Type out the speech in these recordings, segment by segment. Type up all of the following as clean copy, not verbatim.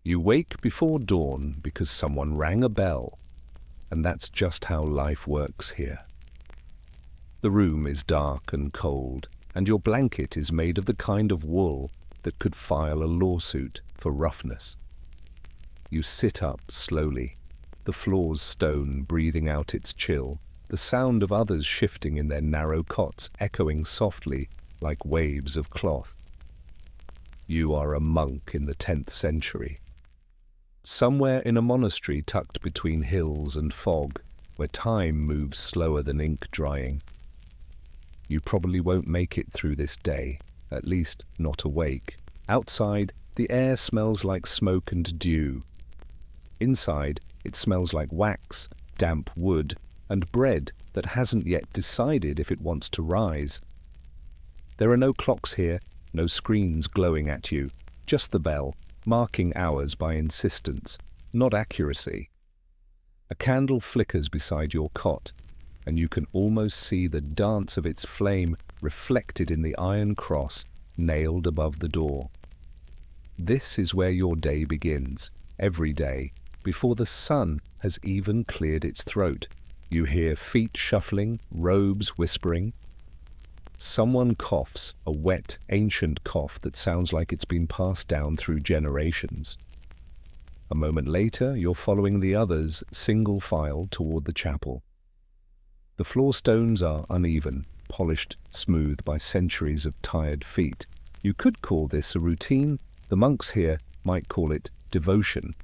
You wake before dawn because someone rang a bell, and that's just how life works here. The room is dark and cold, and your blanket is made of the kind of wool that could file a lawsuit for roughness. You sit up slowly, the floor's stone breathing out its chill, the sound of others shifting in their narrow cots echoing softly like waves of cloth. You are a monk in the 10th century. Somewhere in a monastery tucked between hills and fog, where time moves slower than ink drying. You probably won't make it through this day, at least not awake. Outside, the air smells like smoke and dew. Inside, it smells like wax, damp wood, and bread that hasn't yet decided if it wants to rise. There are no clocks here, no screens glowing at you, just the bell, marking hours by insistence, not accuracy. A candle flickers beside your cot, and you can almost see the dance of its flame reflected in the iron cross nailed above the door. This is where your day begins, every day, before the sun has even cleared its throat. You hear feet shuffling, robes whispering. Someone coughs, a wet, ancient cough that sounds like it's been passed down through generations. A moment later, you're following the others, single file, toward the chapel. The floor stones are uneven, polished smooth by centuries of tired feet. You could call this a routine. The monks here might call it devotion.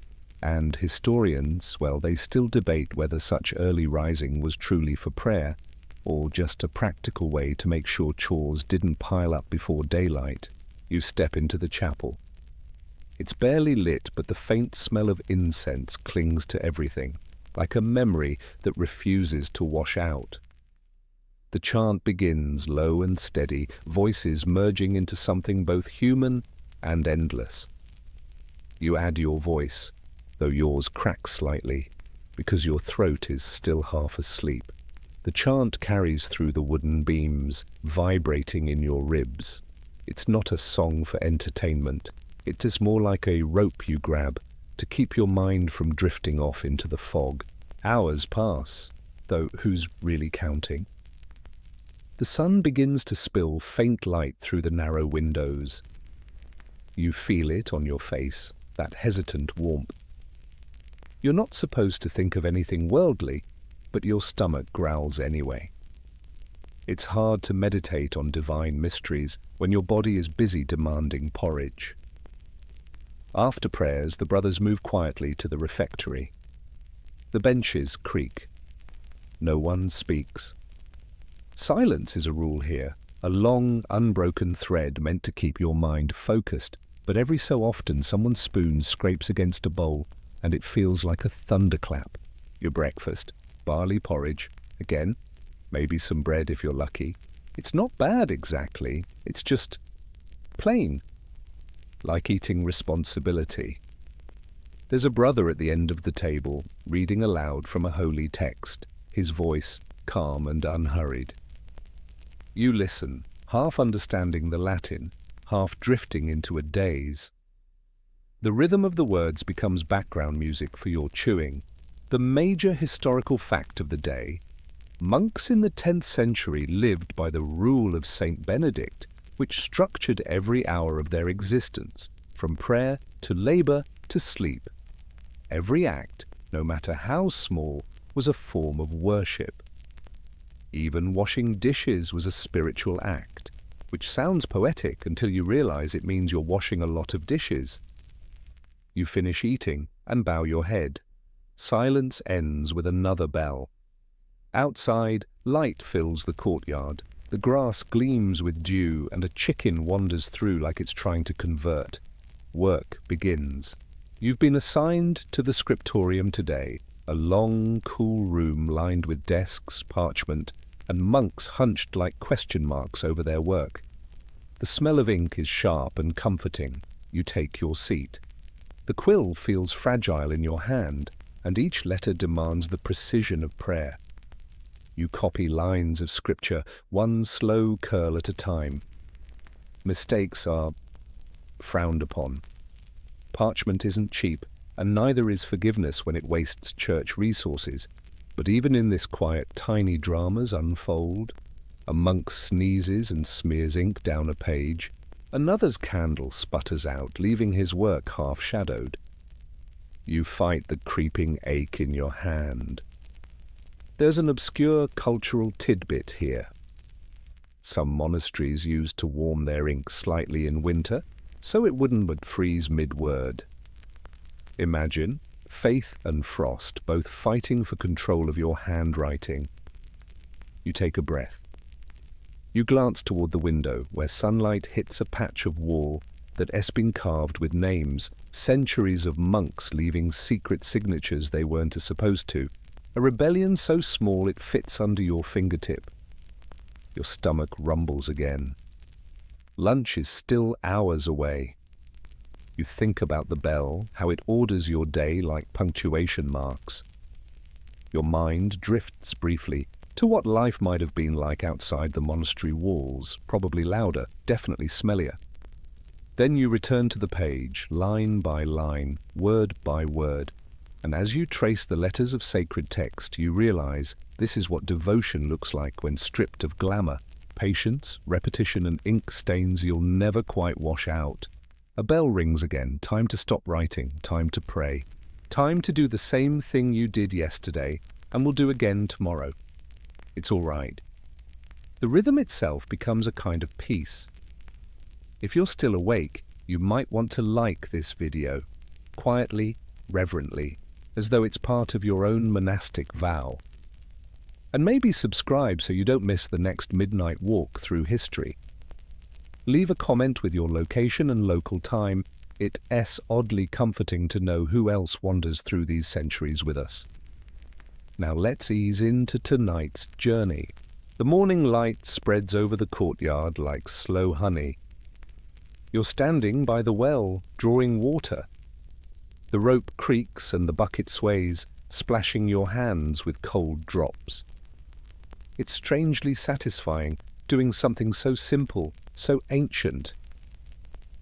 And historians, well, they still debate whether such early rising was truly for prayer, or just a practical way to make sure chores didn't pile up before daylight. You step into the chapel. It's barely lit, but the faint smell of incense clings to everything, like a memory that refuses to wash out. The chant begins low and steady, voices merging into something both human and endless. You add your voice, though yours cracks slightly, because your throat is still half asleep. The chant carries through the wooden beams, vibrating in your ribs. It's not a song for entertainment. It is more like a rope you grab to keep your mind from drifting off into the fog. Hours pass, though who's really counting? The sun begins to spill faint light through the narrow windows. You feel it on your face, that hesitant warmth. You're not supposed to think of anything worldly, but your stomach growls anyway. It's hard to meditate on divine mysteries when your body is busy demanding porridge. After prayers, the brothers move quietly to the refectory. The benches creak. No one speaks. Silence is a rule here, a long, unbroken thread meant to keep your mind focused, but every so often someone's spoon scrapes against a bowl, and it feels like a thunderclap. Your breakfast, barley porridge, again, maybe some bread if you're lucky. It's not bad exactly, it's just plain, like eating responsibility. There's a brother at the end of the table, reading aloud from a holy text, his voice calm and unhurried. You listen, half understanding the Latin, half drifting into a daze. The rhythm of the words becomes background music for your chewing. The major historical fact of the day: monks in the 10th century lived by the rule of Saint Benedict, which structured every hour of their existence, from prayer to labor to sleep. Every act, no matter how small, was a form of worship. Even washing dishes was a spiritual act, which sounds poetic until you realize it means you're washing a lot of dishes. You finish eating and bow your head. Silence ends with another bell. Outside, light fills the courtyard. The grass gleams with dew, and a chicken wanders through like it's trying to convert. Work begins. You've been assigned to the scriptorium today, a long, cool room lined with desks, parchment, and monks hunched like question marks over their work. The smell of ink is sharp and comforting. You take your seat. The quill feels fragile in your hand, and each letter demands the precision of prayer. You copy lines of scripture, one slow curl at a time. Mistakes are frowned upon. Parchment isn't cheap, and neither is forgiveness when it wastes church resources. But even in this quiet, tiny dramas unfold. A monk sneezes and smears ink down a page. Another's candle sputters out, leaving his work half-shadowed. You fight the creeping ache in your hand. There's an obscure cultural tidbit here. Some monasteries used to warm their ink slightly in winter, so it wouldn't freeze mid-word. Imagine faith and frost both fighting for control of your handwriting. You take a breath. You glance toward the window, where sunlight hits a patch of wall that has been carved with names, centuries of monks leaving secret signatures they weren't supposed to, a rebellion so small it fits under your fingertip. Your stomach rumbles again. Lunch is still hours away. You think about the bell, how it orders your day like punctuation marks. Your mind drifts briefly to what life might have been like outside the monastery walls, probably louder, definitely smellier. Then you return to the page, line by line, word by word, and as you trace the letters of sacred text, you realize this is what devotion looks like when stripped of glamour, patience, repetition, and ink stains you'll never quite wash out. A bell rings again, time to stop writing, time to pray, time to do the same thing you did yesterday, and will do again tomorrow. It's all right. The rhythm itself becomes a kind of peace. If you're still awake, you might want to like this video, quietly, reverently, as though it's part of your own monastic vow. And maybe subscribe so you don't miss the next midnight walk through history. Leave a comment with your location and local time. It's oddly comforting to know who else wanders through these centuries with us. Now let's ease into tonight's journey. The morning light spreads over the courtyard like slow honey. You're standing by the well, drawing water. The rope creaks and the bucket sways, splashing your hands with cold drops. It's strangely satisfying, doing something so simple, so ancient.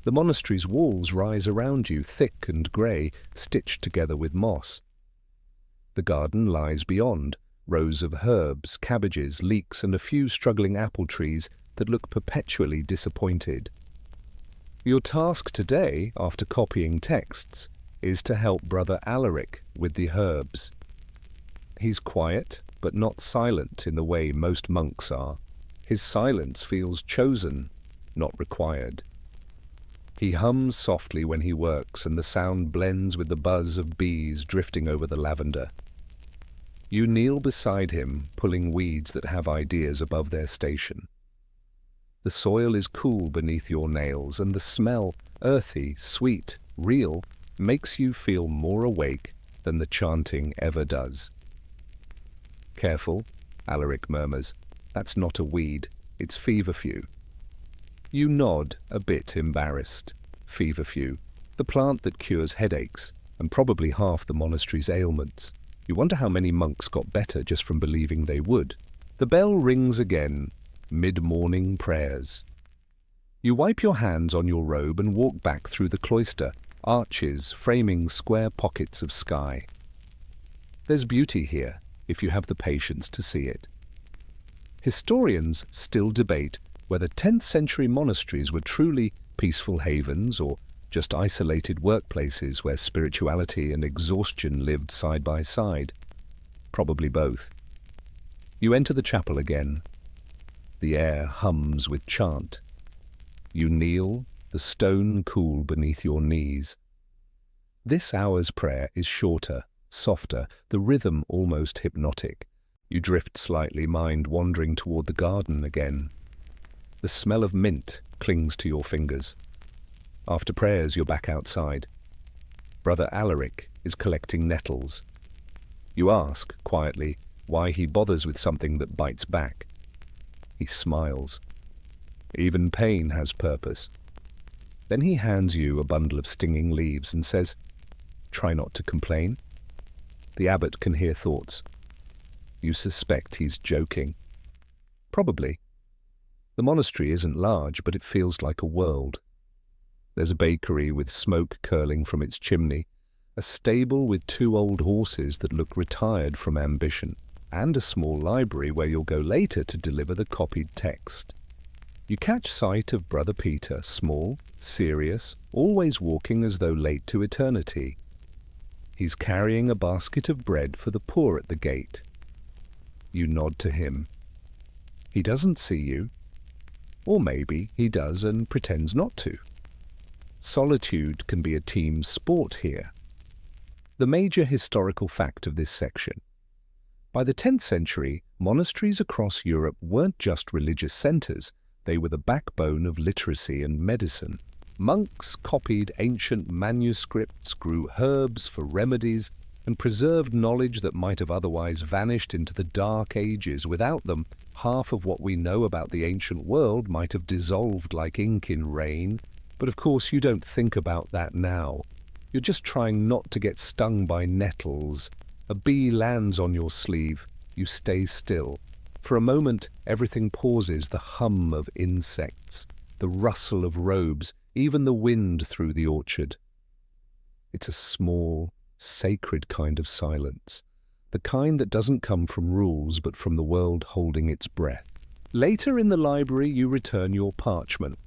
The monastery's walls rise around you, thick and grey, stitched together with moss. The garden lies beyond, rows of herbs, cabbages, leeks, and a few struggling apple trees that look perpetually disappointed. Your task today, after copying texts, is to help Brother Alaric with the herbs. He's quiet, but not silent in the way most monks are. His silence feels chosen, not required. He hums softly when he works, and the sound blends with the buzz of bees drifting over the lavender. You kneel beside him, pulling weeds that have ideas above their station. The soil is cool beneath your nails, and the smell, earthy, sweet, real, makes you feel more awake than the chanting ever does. "Careful," Alaric murmurs. "That's not a weed, it's feverfew." You nod, a bit embarrassed. Feverfew, the plant that cures headaches, and probably half the monastery's ailments. You wonder how many monks got better just from believing they would. The bell rings again, mid-morning prayers. You wipe your hands on your robe and walk back through the cloister, arches framing square pockets of sky. There's beauty here, if you have the patience to see it. Historians still debate whether 10th century monasteries were truly peaceful havens or just isolated workplaces where spirituality and exhaustion lived side by side. Probably both. You enter the chapel again. The air hums with chant. You kneel, the stone cool beneath your knees. This hour's prayer is shorter, softer, the rhythm almost hypnotic. You drift slightly, mind wandering toward the garden again. The smell of mint clings to your fingers. After prayers, you're back outside. Brother Alaric is collecting nettles. You ask, quietly, why he bothers with something that bites back. He smiles. Even pain has purpose. Then he hands you a bundle of stinging leaves and says, "Try not to complain." The abbot can hear thoughts. You suspect he's joking. Probably. The monastery isn't large, but it feels like a world. There's a bakery with smoke curling from its chimney, a stable with 2 old horses that look retired from ambition, and a small library where you'll go later to deliver the copied text. You catch sight of Brother Peter, small, serious, always walking as though late to eternity. He's carrying a basket of bread for the poor at the gate. You nod to him. He doesn't see you. Or maybe he does and pretends not to. Solitude can be a team sport here. The major historical fact of this section. By the 10th century, monasteries across Europe weren't just religious centers, they were the backbone of literacy and medicine. Monks copied ancient manuscripts, grew herbs for remedies, and preserved knowledge that might have otherwise vanished into the dark ages. Without them, half of what we know about the ancient world might have dissolved like ink in rain. But of course you don't think about that now. You're just trying not to get stung by nettles. A bee lands on your sleeve. You stay still. For a moment, everything pauses, the hum of insects, the rustle of robes, even the wind through the orchard. It's a small, sacred kind of silence, the kind that doesn't come from rules but from the world holding its breath. Later in the library, you return your parchment.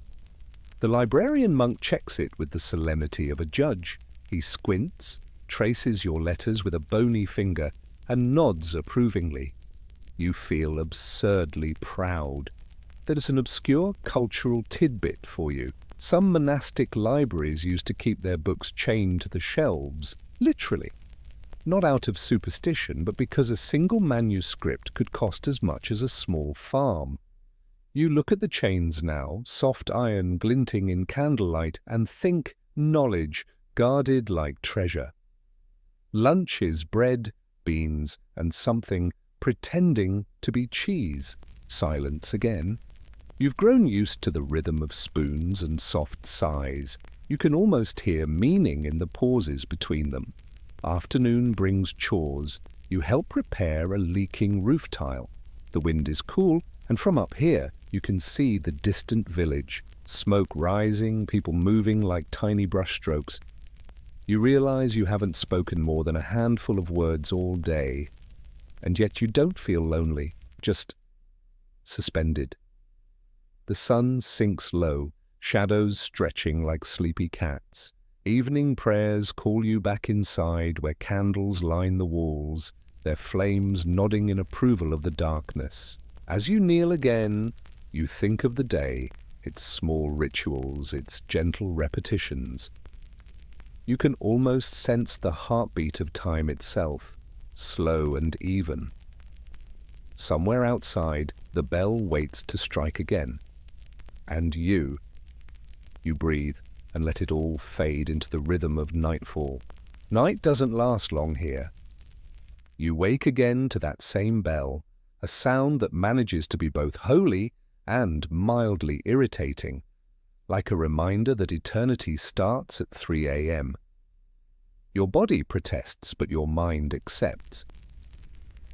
The librarian monk checks it with the solemnity of a judge. He squints, traces your letters with a bony finger, and nods approvingly. You feel absurdly proud. There's an obscure cultural tidbit for you. Some monastic libraries used to keep their books chained to the shelves, literally. Not out of superstition, but because a single manuscript could cost as much as a small farm. You look at the chains now, soft iron glinting in candlelight, and think knowledge guarded like treasure. Lunch is bread, beans, and something pretending to be cheese. Silence again. You've grown used to the rhythm of spoons and soft sighs. You can almost hear meaning in the pauses between them. Afternoon brings chores. You help repair a leaking roof tile. The wind is cool, and from up here you can see the distant village. Smoke rising, people moving like tiny brushstrokes. You realize you haven't spoken more than a handful of words all day. And yet you don't feel lonely, just suspended. The sun sinks low, shadows stretching like sleepy cats. Evening prayers call you back inside where candles line the walls, their flames nodding in approval of the darkness. As you kneel again, you think of the day, its small rituals, its gentle repetitions. You can almost sense the heartbeat of time itself, slow and even. Somewhere outside, the bell waits to strike again. And you breathe and let it all fade into the rhythm of nightfall. Night doesn't last long here. You wake again to that same bell, a sound that manages to be both holy and mildly irritating, like a reminder that eternity starts at 3 a.m. Your body protests, but your mind accepts.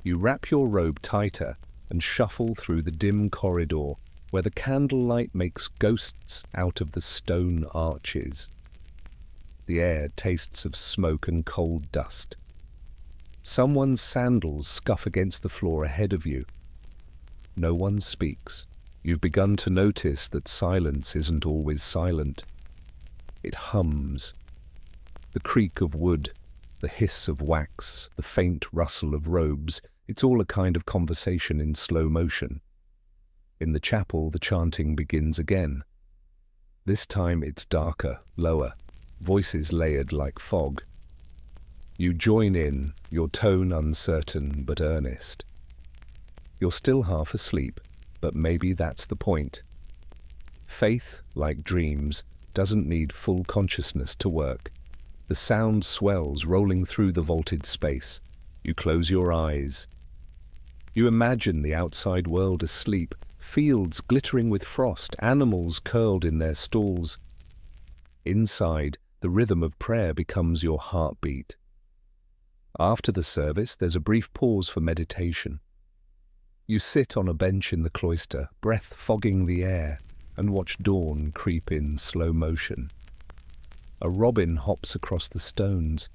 You wrap your robe tighter and shuffle through the dim corridor where the candlelight makes ghosts out of the stone arches. The air tastes of smoke and cold dust. Someone's sandals scuff against the floor ahead of you. No one speaks. You've begun to notice that silence isn't always silent. It hums. The creak of wood, the hiss of wax, the faint rustle of robes, it's all a kind of conversation in slow motion. In the chapel, the chanting begins again. This time it's darker, lower, voices layered like fog. You join in, your tone uncertain but earnest. You're still half asleep, but maybe that's the point. Faith, like dreams, doesn't need full consciousness to work. The sound swells, rolling through the vaulted space. You close your eyes. You imagine the outside world asleep, fields glittering with frost, animals curled in their stalls. Inside, the rhythm of prayer becomes your heartbeat. After the service, there's a brief pause for meditation. You sit on a bench in the cloister, breath fogging the air, and watch dawn creep in slow motion. A robin hops across the stones.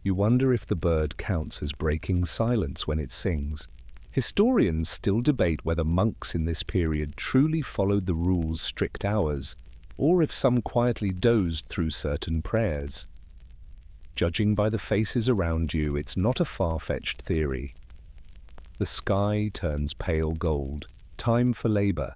You wonder if the bird counts as breaking silence when it sings. Historians still debate whether monks in this period truly followed the rule's strict hours, or if some quietly dozed through certain prayers. Judging by the faces around you, it's not a far-fetched theory. The sky turns pale gold. Time for labor.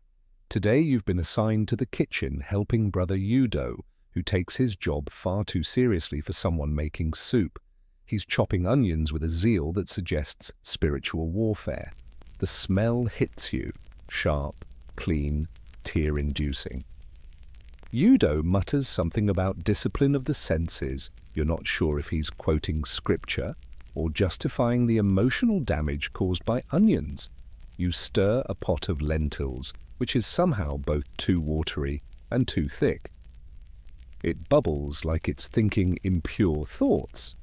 Today you've been assigned to the kitchen helping Brother Udo, who takes his job far too seriously for someone making soup. He's chopping onions with a zeal that suggests spiritual warfare. The smell hits you, sharp, clean, tear-inducing. Udo mutters something about discipline of the senses. You're not sure if he's quoting scripture or justifying the emotional damage caused by onions. You stir a pot of lentils, which is somehow both too watery and too thick. It bubbles like it's thinking impure thoughts.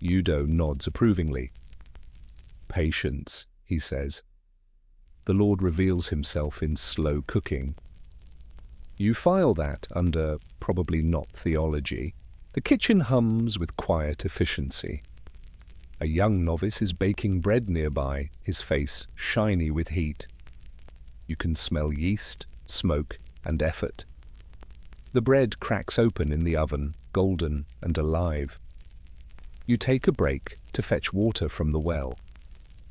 Udo nods approvingly. "Patience," he says. The Lord reveals himself in slow cooking. You file that under probably not theology. The kitchen hums with quiet efficiency. A young novice is baking bread nearby, his face shiny with heat. You can smell yeast, smoke, and effort. The bread cracks open in the oven, golden and alive. You take a break to fetch water from the well.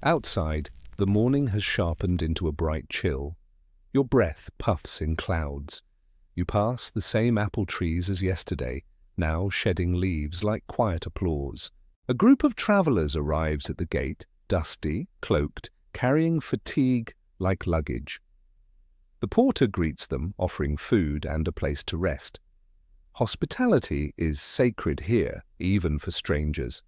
Outside, the morning has sharpened into a bright chill. Your breath puffs in clouds. You pass the same apple trees as yesterday, now shedding leaves like quiet applause. A group of travelers arrives at the gate, dusty, cloaked, carrying fatigue like luggage. The porter greets them, offering food and a place to rest. Hospitality is sacred here, even for strangers.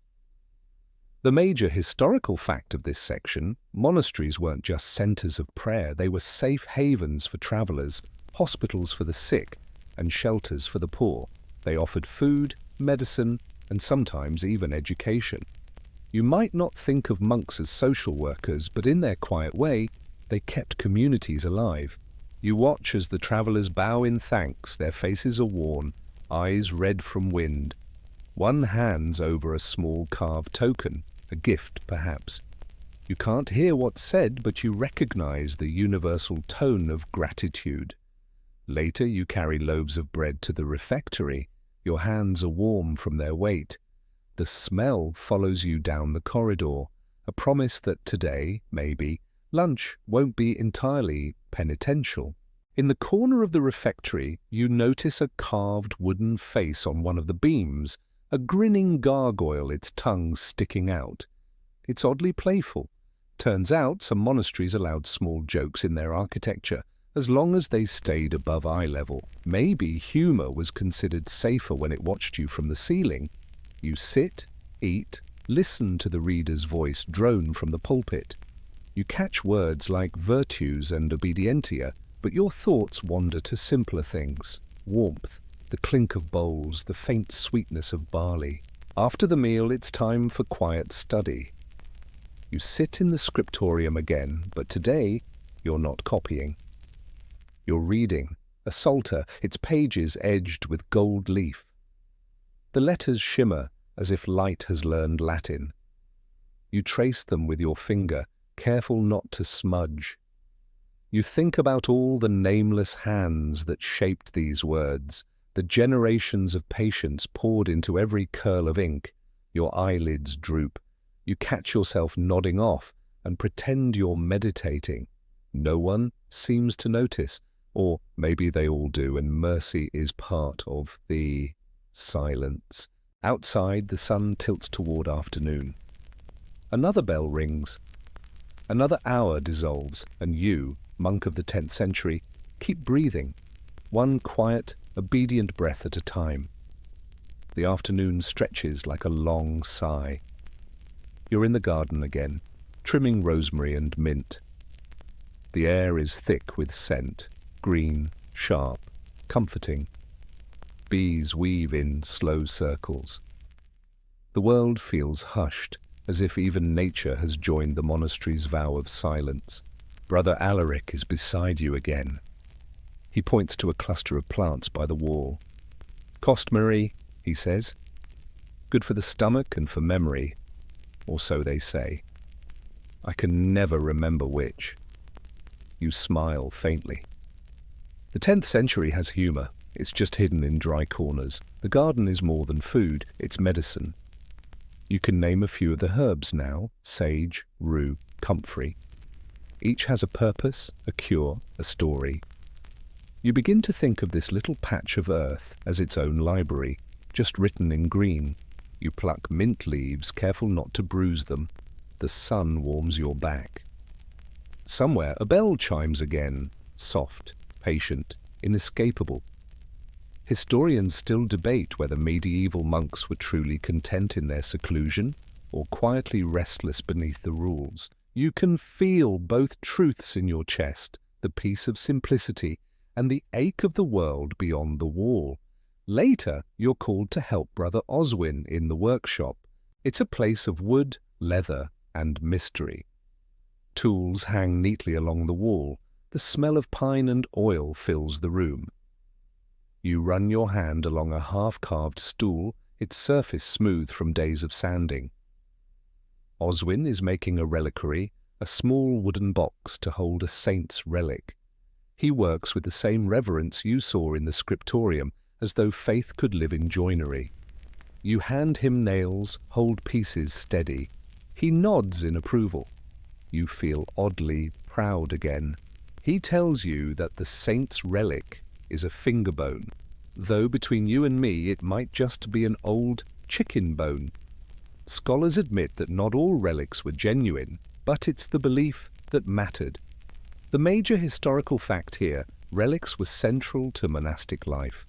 The major historical fact of this section, monasteries weren't just centers of prayer, they were safe havens for travelers, hospitals for the sick, and shelters for the poor. They offered food, medicine, and sometimes even education. You might not think of monks as social workers, but in their quiet way, they kept communities alive. You watch as the travelers bow in thanks, their faces are worn, eyes red from wind. One hands over a small carved token, a gift perhaps. You can't hear what's said, but you recognize the universal tone of gratitude. Later you carry loaves of bread to the refectory. Your hands are warm from their weight. The smell follows you down the corridor, a promise that today, maybe, lunch won't be entirely penitential. In the corner of the refectory, you notice a carved wooden face on one of the beams, a grinning gargoyle, its tongue sticking out. It's oddly playful. Turns out some monasteries allowed small jokes in their architecture, as long as they stayed above eye level. Maybe humor was considered safer when it watched you from the ceiling. You sit, eat, listen to the reader's voice drone from the pulpit. You catch words like virtues and obedientia, but your thoughts wander to simpler things. Warmth, the clink of bowls, the faint sweetness of barley. After the meal, it's time for quiet study. You sit in the scriptorium again, but today you're not copying. You're reading, a psalter, its pages edged with gold leaf. The letters shimmer as if light has learned Latin. You trace them with your finger, careful not to smudge. You think about all the nameless hands that shaped these words, the generations of patience poured into every curl of ink. Your eyelids droop. You catch yourself nodding off and pretend you're meditating. No one seems to notice, or maybe they all do, and mercy is part of the silence. Outside, the sun tilts toward afternoon. Another bell rings. Another hour dissolves, and you, monk of the 10th century, keep breathing, one quiet, obedient breath at a time. The afternoon stretches like a long sigh. You're in the garden again, trimming rosemary and mint. The air is thick with scent, green, sharp, comforting. Bees weave in slow circles. The world feels hushed, as if even nature has joined the monastery's vow of silence. Brother Alaric is beside you again. He points to a cluster of plants by the wall. Costmary, he says. Good for the stomach and for memory, or so they say. I can never remember which. You smile faintly. The 10th century has humour. It's just hidden in dry corners. The garden is more than food, it's medicine. You can name a few of the herbs now: sage, rue, comfrey. Each has a purpose, a cure, a story. You begin to think of this little patch of earth as its own library, just written in green. You pluck mint leaves, careful not to bruise them. The sun warms your back. Somewhere a bell chimes again, soft, patient, inescapable. Historians still debate whether medieval monks were truly content in their seclusion or quietly restless beneath the rules. You can feel both truths in your chest, the peace of simplicity and the ache of the world beyond the wall. Later, you're called to help Brother Oswin in the workshop. It's a place of wood, leather, and mystery. Tools hang neatly along the wall. The smell of pine and oil fills the room. You run your hand along a half-carved stool, its surface smooth from days of sanding. Oswin is making a reliquary, a small wooden box to hold a saint's relic. He works with the same reverence you saw in the scriptorium, as though faith could live in joinery. You hand him nails, hold pieces steady. He nods in approval. You feel oddly proud again. He tells you that the saint's relic is a finger bone, though between you and me it might just be an old chicken bone. Scholars admit that not all relics were genuine, but it's the belief that mattered. The major historical fact here: relics were central to monastic life.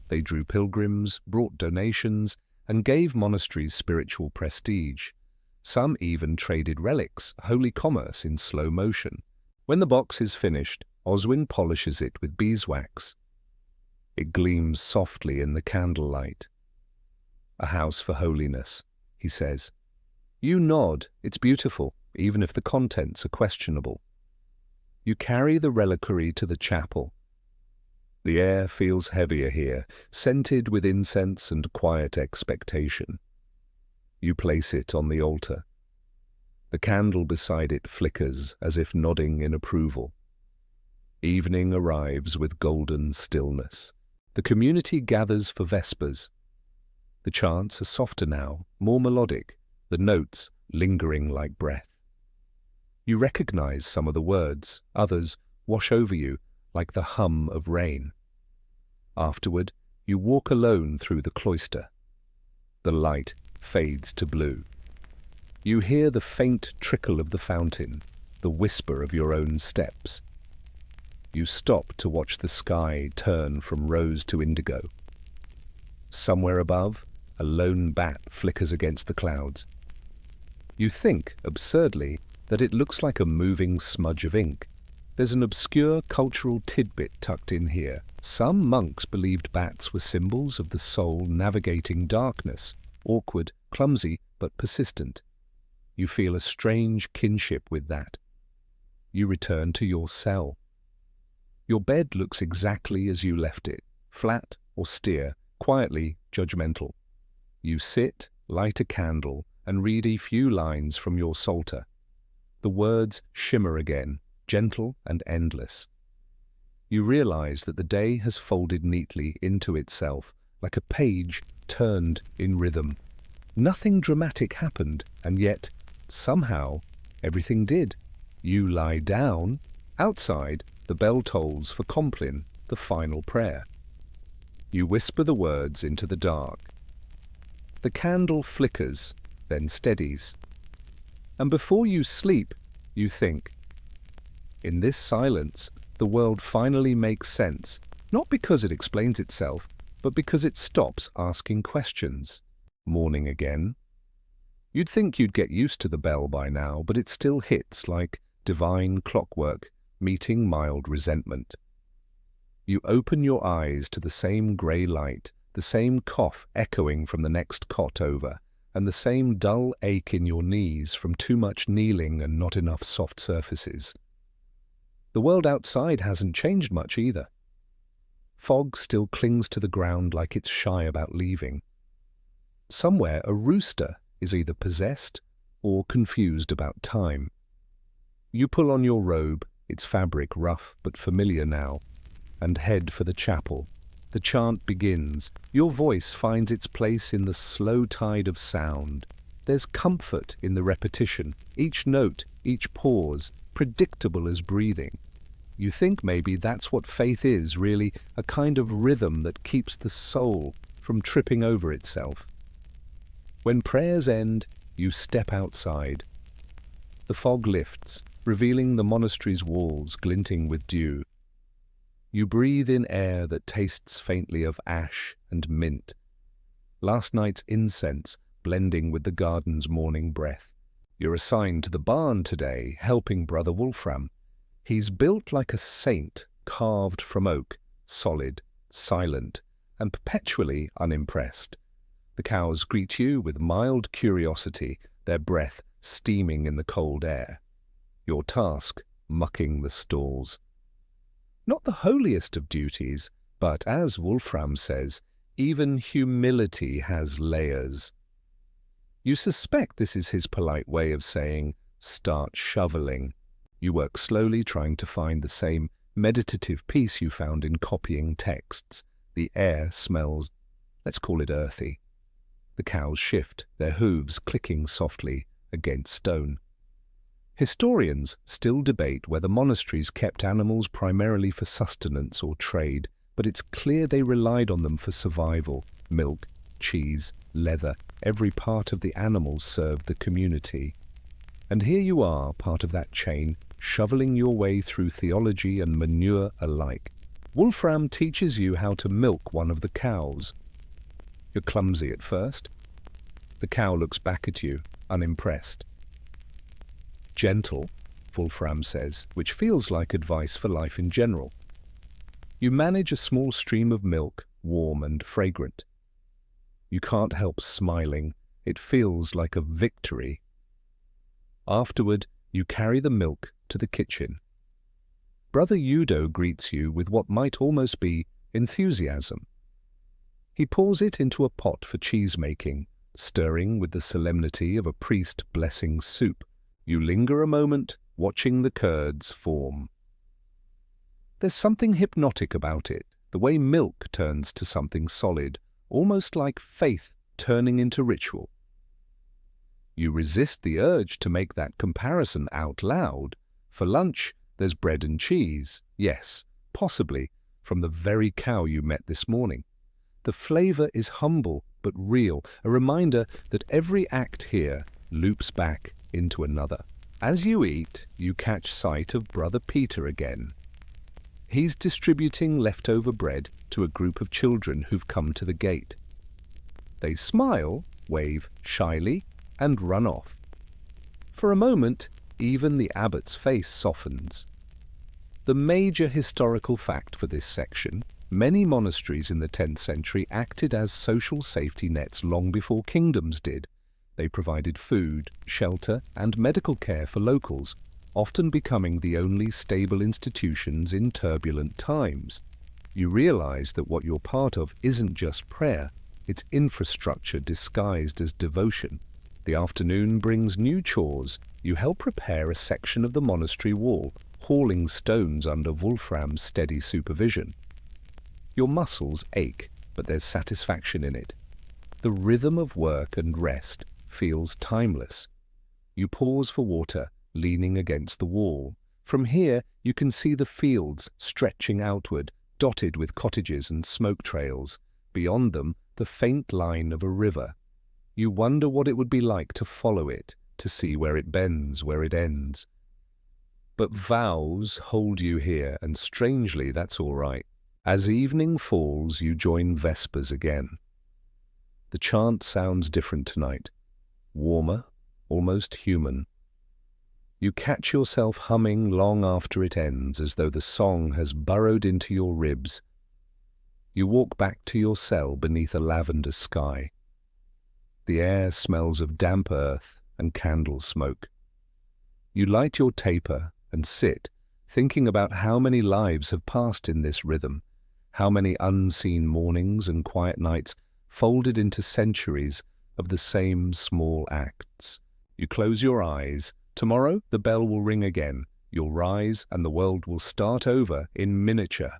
They drew pilgrims, brought donations, and gave monasteries spiritual prestige. Some even traded relics, holy commerce in slow motion. When the box is finished, Oswin polishes it with beeswax. It gleams softly in the candlelight. A house for holiness, he says. You nod. It's beautiful, even if the contents are questionable. You carry the reliquary to the chapel. The air feels heavier here, scented with incense and quiet expectation. You place it on the altar. The candle beside it flickers as if nodding in approval. Evening arrives with golden stillness. The community gathers for Vespers. The chants are softer now, more melodic, the notes lingering like breath. You recognize some of the words, others wash over you like the hum of rain. Afterward, you walk alone through the cloister. The light fades to blue. You hear the faint trickle of the fountain, the whisper of your own steps. You stop to watch the sky turn from rose to indigo. Somewhere above, a lone bat flickers against the clouds. You think, absurdly, that it looks like a moving smudge of ink. There's an obscure cultural tidbit tucked in here. Some monks believed bats were symbols of the soul navigating darkness, awkward, clumsy, but persistent. You feel a strange kinship with that. You return to your cell. Your bed looks exactly as you left it, flat, austere, quietly judgmental. You sit, light a candle, and read a few lines from your psalter. The words shimmer again, gentle and endless. You realize that the day has folded neatly into itself, like a page turned in rhythm. Nothing dramatic happened, and yet, somehow, everything did. You lie down. Outside, the bell tolls for Compline, the final prayer. You whisper the words into the dark. The candle flickers, then steadies. And before you sleep, you think. In this silence, the world finally makes sense, not because it explains itself, but because it stops asking questions. Morning again. You'd think you'd get used to the bell by now, but it still hits like divine clockwork, meeting mild resentment. You open your eyes to the same grey light, the same cough echoing from the next cot over, and the same dull ache in your knees from too much kneeling and not enough soft surfaces. The world outside hasn't changed much either. Fog still clings to the ground like it's shy about leaving. Somewhere a rooster is either possessed or confused about time. You pull on your robe, its fabric rough but familiar now, and head for the chapel. The chant begins. Your voice finds its place in the slow tide of sound. There's comfort in the repetition, each note, each pause, predictable as breathing. You think maybe that's what faith is, really, a kind of rhythm that keeps the soul from tripping over itself. When prayers end, you step outside. The fog lifts, revealing the monastery's walls glinting with dew. You breathe in air that tastes faintly of ash and mint, last night's incense blending with the garden's morning breath. You're assigned to the barn today, helping Brother Wolfram. He's built like a saint, carved from oak, solid, silent, and perpetually unimpressed. The cows greet you with mild curiosity, their breath steaming in the cold air. Your task, mucking the stalls. Not the holiest of duties, but as Wolfram says, even humility has layers. You suspect this is his polite way of saying, start shoveling. You work slowly, trying to find the same meditative peace you found in copying texts. The air smells, let's call it earthy. The cows shift, their hooves clicking softly against stone. Historians still debate whether monasteries kept animals primarily for sustenance or trade, but it's clear they relied on them for survival. Milk, cheese, leather, every part of the animal served the community. And here you are, part of that chain, shoveling your way through theology and manure alike. Wolfram teaches you how to milk one of the cows. You're clumsy at first. The cow looks back at you, unimpressed. Gentle, Wolfram says, which feels like advice for life in general. You manage a small stream of milk, warm and fragrant. You can't help smiling. It feels like a victory. Afterward, you carry the milk to the kitchen. Brother Udo greets you with what might almost be enthusiasm. He pours it into a pot for cheese-making, stirring with the solemnity of a priest blessing soup. You linger a moment, watching the curds form. There's something hypnotic about it, the way milk turns to something solid, almost like faith turning into ritual. You resist the urge to make that comparison out loud. For lunch, there's bread and cheese, yes, possibly, from the very cow you met this morning. The flavor is humble but real, a reminder that every act here loops back into another. As you eat, you catch sight of Brother Peter again. He's distributing leftover bread to a group of children who've come to the gate. They smile, wave shyly, and run off. For a moment, even the abbot's face softens. The major historical fact for this section: many monasteries in the 10th century acted as social safety nets long before kingdoms did. They provided food, shelter, and medical care for locals, often becoming the only stable institutions in turbulent times. You realize that what you're part of isn't just prayer, it's infrastructure disguised as devotion. The afternoon brings new chores. You help repair a section of the monastery wall, hauling stones under Wolfram's steady supervision. Your muscles ache, but there's satisfaction in it. The rhythm of work and rest feels timeless. You pause for water, leaning against the wall. From here, you can see the fields stretching outward, dotted with cottages and smoke trails. Beyond them, the faint line of a river. You wonder what it would be like to follow it, to see where it bends, where it ends. But vows hold you here, and strangely, that's all right. As evening falls, you join Vespers again. The chant sounds different tonight. Warmer, almost human. You catch yourself humming long after it ends, as though the song has burrowed into your ribs. You walk back to your cell beneath a lavender sky. The air smells of damp earth and candle smoke. You light your taper and sit, thinking about how many lives have passed in this rhythm, How many unseen mornings and quiet nights folded into centuries of the same small acts. You close your eyes. Tomorrow the bell will ring again. You'll rise and the world will start over in miniature.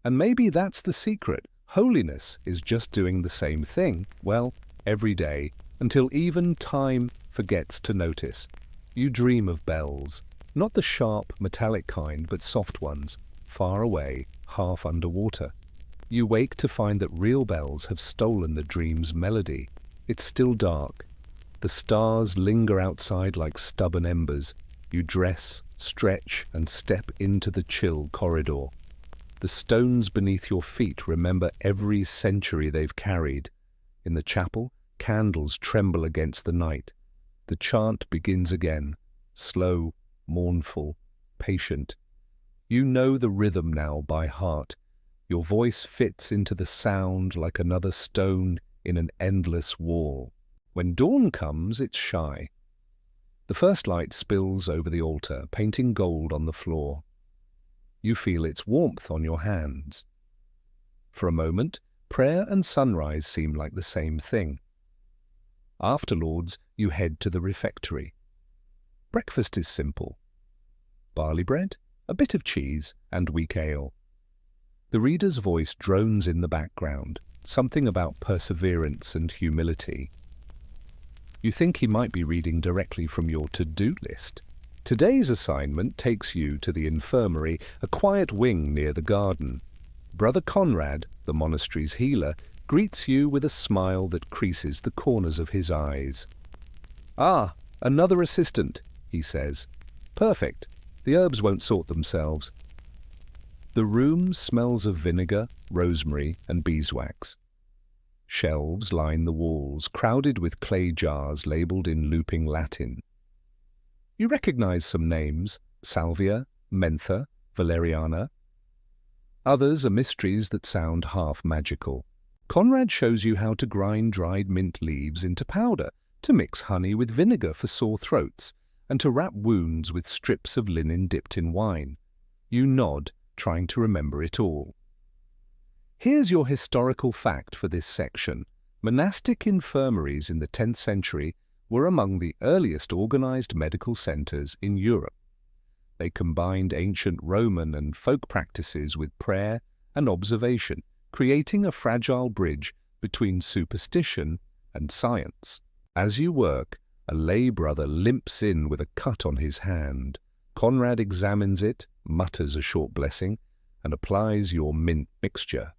And maybe that's the secret. Holiness is just doing the same thing, well, every day, until even time forgets to notice. You dream of bells, not the sharp, metallic kind, but soft ones, far away, half underwater. You wake to find that real bells have stolen the dream's melody. It's still dark. The stars linger outside like stubborn embers. You dress, stretch, and step into the chill corridor. The stones beneath your feet remember every century they've carried. In the chapel, candles tremble against the night. The chant begins again, slow, mournful, patient. You know the rhythm now by heart. Your voice fits into the sound like another stone in an endless wall. When dawn comes, it's shy. The first light spills over the altar, painting gold on the floor. You feel its warmth on your hands. For a moment, prayer and sunrise seem like the same thing. Afterwards, you head to the refectory. Breakfast is simple. Barley bread, a bit of cheese, and weak ale. The reader's voice drones in the background, something about perseverance and humility. You think he might be reading directly from your to-do list. Today's assignment takes you to the infirmary, a quiet wing near the garden. Brother Conrad, the monastery's healer, greets you with a smile that creases the corners of his eyes. "Ah, another assistant," he says. "Perfect. The herbs won't sort themselves." The room smells of vinegar, rosemary, and beeswax. Shelves line the walls, crowded with clay jars labelled in looping Latin. You recognize some names: salvia, mentha, valeriana. Others are mysteries that sound half magical. Conrad shows you how to grind dried mint leaves into powder, to mix honey with vinegar for sore throats, and to wrap wounds with strips of linen dipped in wine. You nod, trying to remember it all. Here's your historical fact for this section. Monastic infirmaries in the 10th century were among the earliest organized medical centers in Europe. They combined ancient Roman and folk practices with prayer and observation, creating a fragile bridge between superstition and science. As you work, a lay brother limps in with a cut on his hand. Conrad examines it, mutters a short blessing, and applies your mint mixture.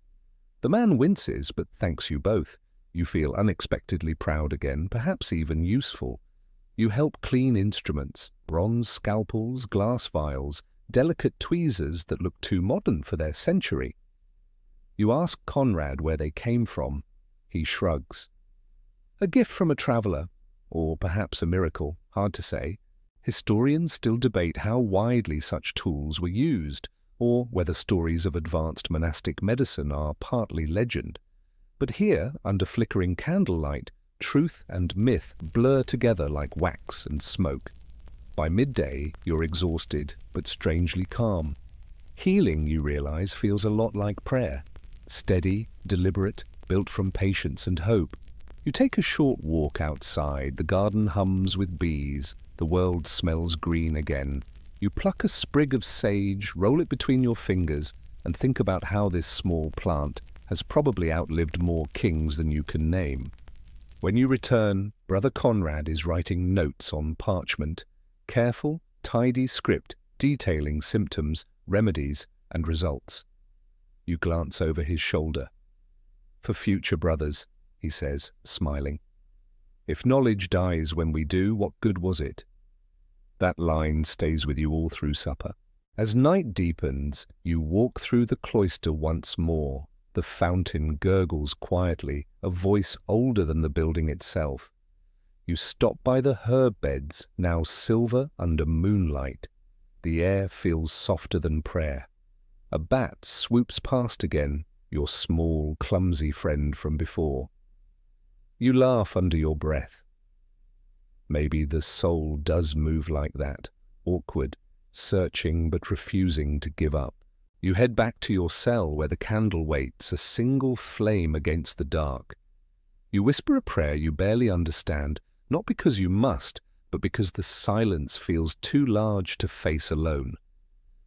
The man winces, but thanks you both. You feel unexpectedly proud again, perhaps even useful. You help clean instruments, bronze scalpels, glass vials, delicate tweezers that look too modern for their century. You ask Conrad where they came from. He shrugs. A gift from a traveller, or perhaps a miracle, hard to say. Historians still debate how widely such tools were used, or whether stories of advanced monastic medicine are partly legend. But here, under flickering candlelight, truth and myth blur together like wax and smoke. By midday, you're exhausted, but strangely calm. Healing, you realize, feels a lot like prayer. Steady, deliberate, built from patience and hope. You take a short walk outside. The garden hums with bees. The world smells green again. You pluck a sprig of sage, roll it between your fingers, and think about how this small plant has probably outlived more kings than you can name. When you return, Brother Conrad is writing notes on parchment. Careful, tidy script detailing symptoms, remedies, and results. You glance over his shoulder. "For future brothers," he says, smiling. "If knowledge dies when we do, what good was it?" That line stays with you all through supper. As night deepens, you walk through the cloister once more. The fountain gurgles quietly, a voice older than the building itself. You stop by the herb beds, now silver under moonlight. The air feels softer than prayer. A bat swoops past again, your small, clumsy friend from before. You laugh under your breath. Maybe the soul does move like that, awkward, searching but refusing to give up. You head back to your cell where the candle waits, a single flame against the dark. You whisper a prayer you barely understand, not because you must, but because the silence feels too large to face alone.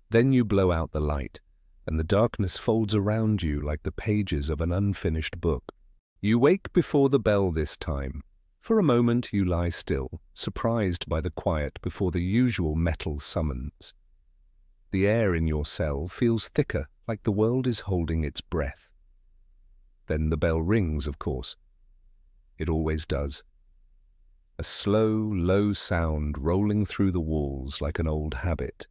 Then you blow out the light, and the darkness folds around you like the pages of an unfinished book. You wake before the bell this time. For a moment you lie still, surprised by the quiet before the usual metal summons. The air in your cell feels thicker, like the world is holding its breath. Then the bell rings, of course. It always does. A slow, low sound rolling through the walls like an old habit.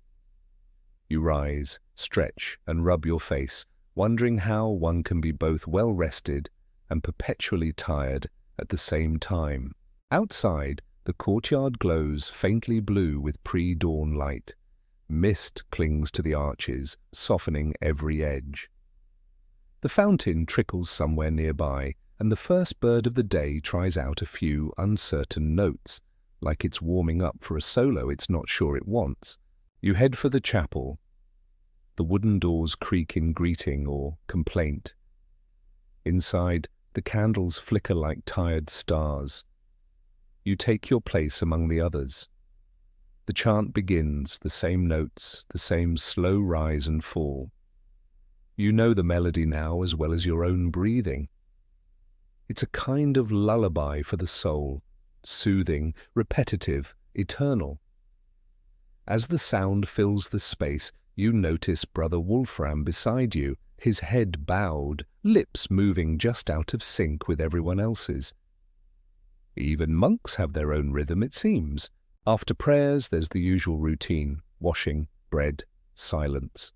You rise, stretch, and rub your face, wondering how one can be both well-rested and perpetually tired at the same time. Outside, the courtyard glows faintly blue with pre-dawn light. Mist clings to the arches, softening every edge. The fountain trickles somewhere nearby, and the first bird of the day tries out a few uncertain notes, like it's warming up for a solo it's not sure it wants. You head for the chapel. The wooden doors creak in greeting or complaint. Inside, the candles flicker like tired stars. You take your place among the others. The chant begins, the same notes, the same slow rise and fall. You know the melody now as well as your own breathing. It's a kind of lullaby for the soul, soothing, repetitive, eternal. As the sound fills the space, you notice Brother Wolfram beside you, his head bowed, lips moving just out of sync with everyone else's. Even monks have their own rhythm, it seems. After prayers, there's the usual routine: washing, bread, silence.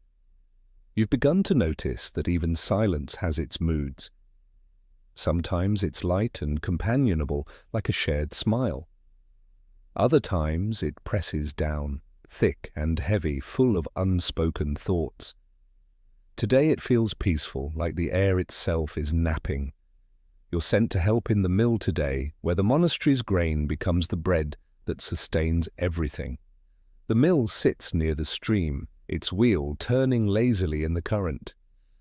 You've begun to notice that even silence has its moods. Sometimes it's light and companionable, like a shared smile. Other times it presses down, thick and heavy, full of unspoken thoughts. Today it feels peaceful, like the air itself is napping. You're sent to help in the mill today, where the monastery's grain becomes the bread that sustains everything. The mill sits near the stream, its wheel turning lazily in the current.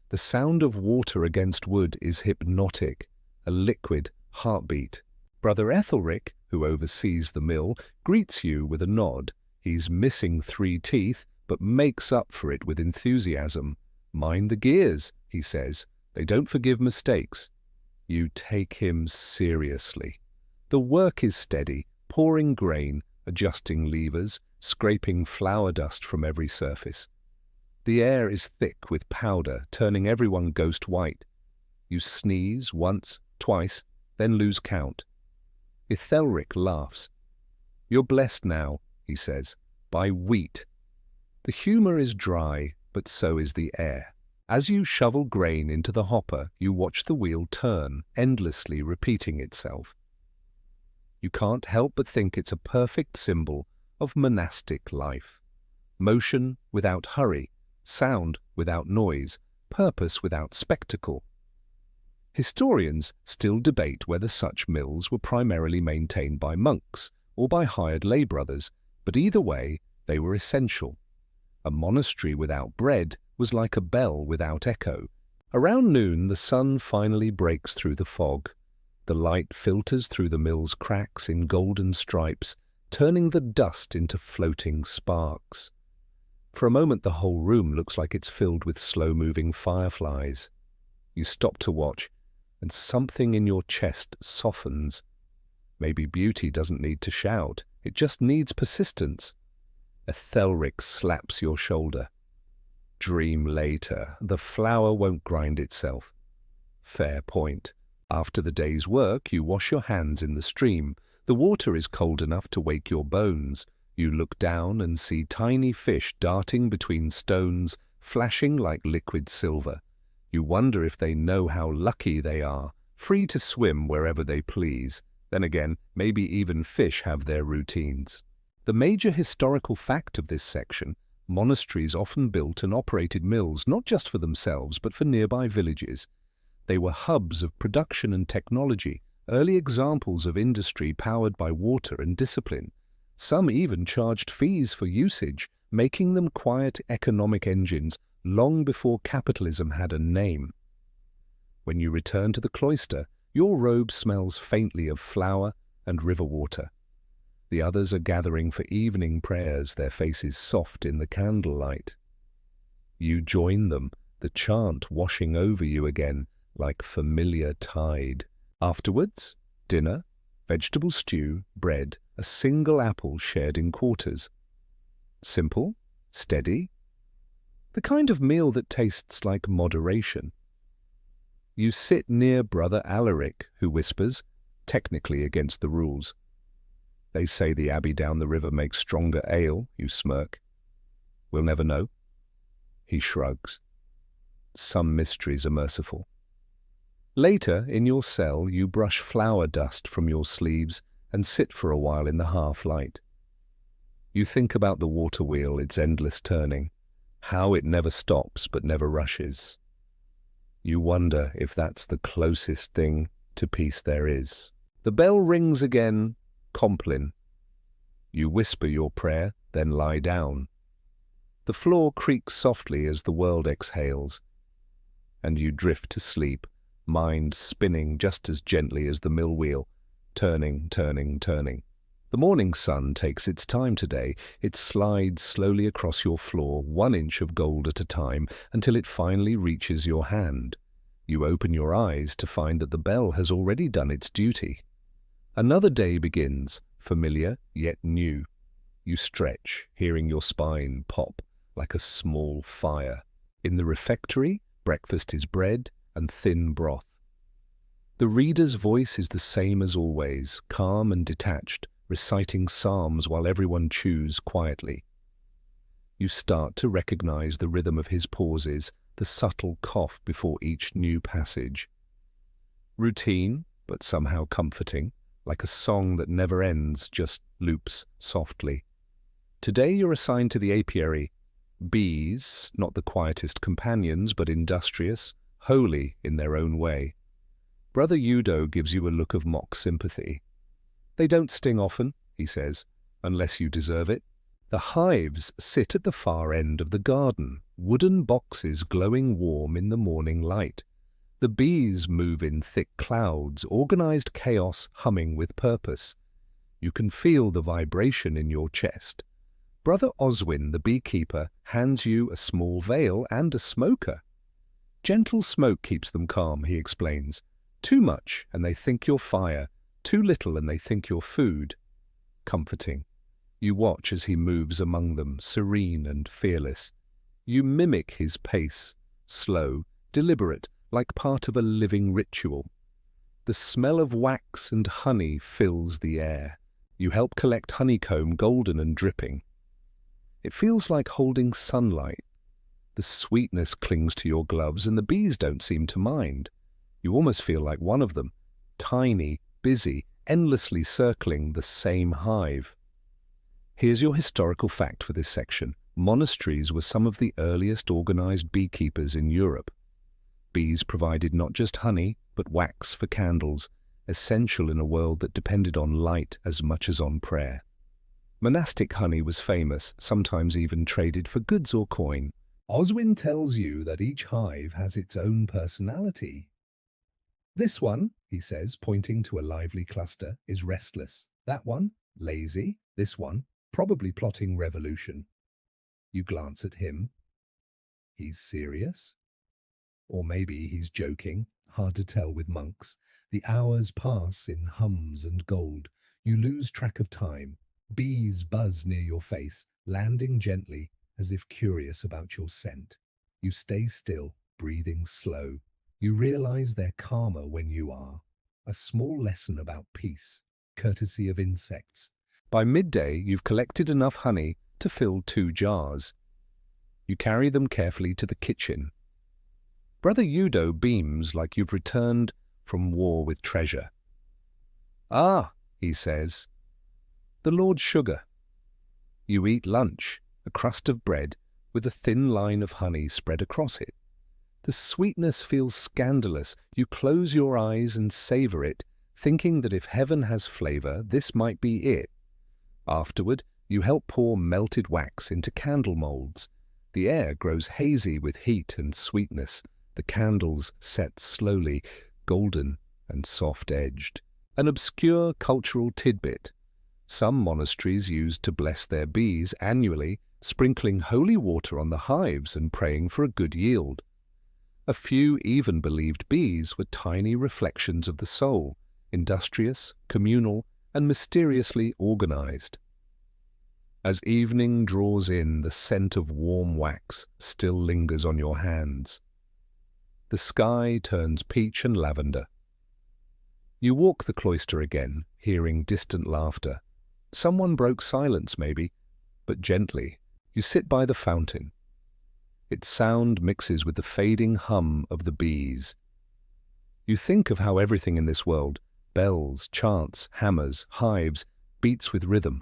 The sound of water against wood is hypnotic, a liquid heartbeat. Brother Ethelric, who oversees the mill, greets you with a nod. He's missing 3 teeth, but makes up for it with enthusiasm. "Mind the gears," he says. "They don't forgive mistakes." You take him seriously. The work is steady, pouring grain, adjusting levers, scraping flour dust from every surface. The air is thick with powder, turning everyone ghost white. You sneeze once, twice, then lose count. Ethelric laughs. "You're blessed now," he says, "by wheat." The humor is dry, but so is the air. As you shovel grain into the hopper, you watch the wheel turn, endlessly repeating itself. You can't help but think it's a perfect symbol of monastic life. Motion without hurry, sound without noise, purpose without spectacle. Historians still debate whether such mills were primarily maintained by monks or by hired lay brothers, but either way, they were essential. A monastery without bread was like a bell without echo. Around noon, the sun finally breaks through the fog. The light filters through the mill's cracks in golden stripes, turning the dust into floating sparks. For a moment, the whole room looks like it's filled with slow-moving fireflies. You stop to watch, and something in your chest softens. Maybe beauty doesn't need to shout, it just needs persistence. Ethelric slaps your shoulder. Dream later, the flour won't grind itself. Fair point. After the day's work, you wash your hands in the stream. The water is cold enough to wake your bones. You look down and see tiny fish darting between stones, flashing like liquid silver. You wonder if they know how lucky they are, free to swim wherever they please. Then again, maybe even fish have their routines. The major historical fact of this section: monasteries often built and operated mills not just for themselves but for nearby villages. They were hubs of production and technology, early examples of industry powered by water and discipline. Some even charged fees for usage, making them quiet economic engines long before capitalism had a name. When you return to the cloister, your robe smells faintly of flower and river water. The others are gathering for evening prayers, their faces soft in the candlelight. You join them, the chant washing over you again like familiar tide. Afterwards, dinner, vegetable stew, bread, a single apple shared in quarters. Simple, steady, the kind of meal that tastes like moderation. You sit near Brother Alaric, who whispers, technically against the rules. They say the abbey down the river makes stronger ale, you smirk. We'll never know. He shrugs. Some mysteries are merciful. Later, in your cell, you brush flour dust from your sleeves and sit for a while in the half-light. You think about the water wheel, its endless turning, how it never stops but never rushes. You wonder if that's the closest thing to peace there is. The bell rings again, Compline. You whisper your prayer, then lie down. The floor creaks softly as the world exhales, and you drift to sleep, mind spinning just as gently as the mill wheel, turning, turning, turning. The morning sun takes its time today. It slides slowly across your floor, 1 inch of gold at a time, until it finally reaches your hand. You open your eyes to find that the bell has already done its duty. Another day begins, familiar yet new. You stretch, hearing your spine pop like a small fire. In the refectory, breakfast is bread and thin broth. The reader's voice is the same as always, calm and detached, reciting psalms while everyone chews quietly. You start to recognize the rhythm of his pauses, the subtle cough before each new passage. Routine, but somehow comforting, like a song that never ends, just loops softly. Today you're assigned to the apiary. Bees, not the quietest companions, but industrious, holy in their own way. Brother Udo gives you a look of mock sympathy. They don't sting often, he says, unless you deserve it. The hives sit at the far end of the garden, wooden boxes glowing warm in the morning light. The bees move in thick clouds, organized chaos humming with purpose. You can feel the vibration in your chest. Brother Oswin, the beekeeper, hands you a small veil and a smoker. Gentle smoke keeps them calm, he explains. Too much, and they think you're fire. Too little, and they think you're food. Comforting. You watch as he moves among them, serene and fearless. You mimic his pace, slow, deliberate, like part of a living ritual. The smell of wax and honey fills the air. You help collect honeycomb, golden and dripping. It feels like holding sunlight. The sweetness clings to your gloves, and the bees don't seem to mind. You almost feel like one of them, tiny, busy, endlessly circling the same hive. Here's your historical fact for this section. Monasteries were some of the earliest organized beekeepers in Europe. Bees provided not just honey, but wax for candles, essential in a world that depended on light as much as on prayer. Monastic honey was famous, sometimes even traded for goods or coin. Oswin tells you that each hive has its own personality. This one, he says, pointing to a lively cluster, is restless. That one, lazy. This one, probably plotting revolution. You glance at him. He's serious? Or maybe he's joking, hard to tell with monks. The hours pass in hums and gold. You lose track of time. Bees buzz near your face, landing gently, as if curious about your scent. You stay still, breathing slow. You realize they're calmer when you are. A small lesson about peace, courtesy of insects. By midday, you've collected enough honey to fill 2 jars. You carry them carefully to the kitchen. Brother Udo beams like you've returned from war with treasure. Ah, he says, the Lord's sugar. You eat lunch, a crust of bread with a thin line of honey spread across it. The sweetness feels scandalous. You close your eyes and savor it, thinking that if heaven has flavor, this might be it. Afterward, you help pour melted wax into candle molds. The air grows hazy with heat and sweetness. The candles set slowly, golden and soft-edged. An obscure cultural tidbit. Some monasteries used to bless their bees annually, sprinkling holy water on the hives and praying for a good yield. A few even believed bees were tiny reflections of the soul, industrious, communal, and mysteriously organized. As evening draws in, the scent of warm wax still lingers on your hands. The sky turns peach and lavender. You walk the cloister again, hearing distant laughter. Someone broke silence, maybe, but gently. You sit by the fountain. Its sound mixes with the fading hum of the bees. You think of how everything in this world, bells, chants, hammers, hives, beats with rhythm.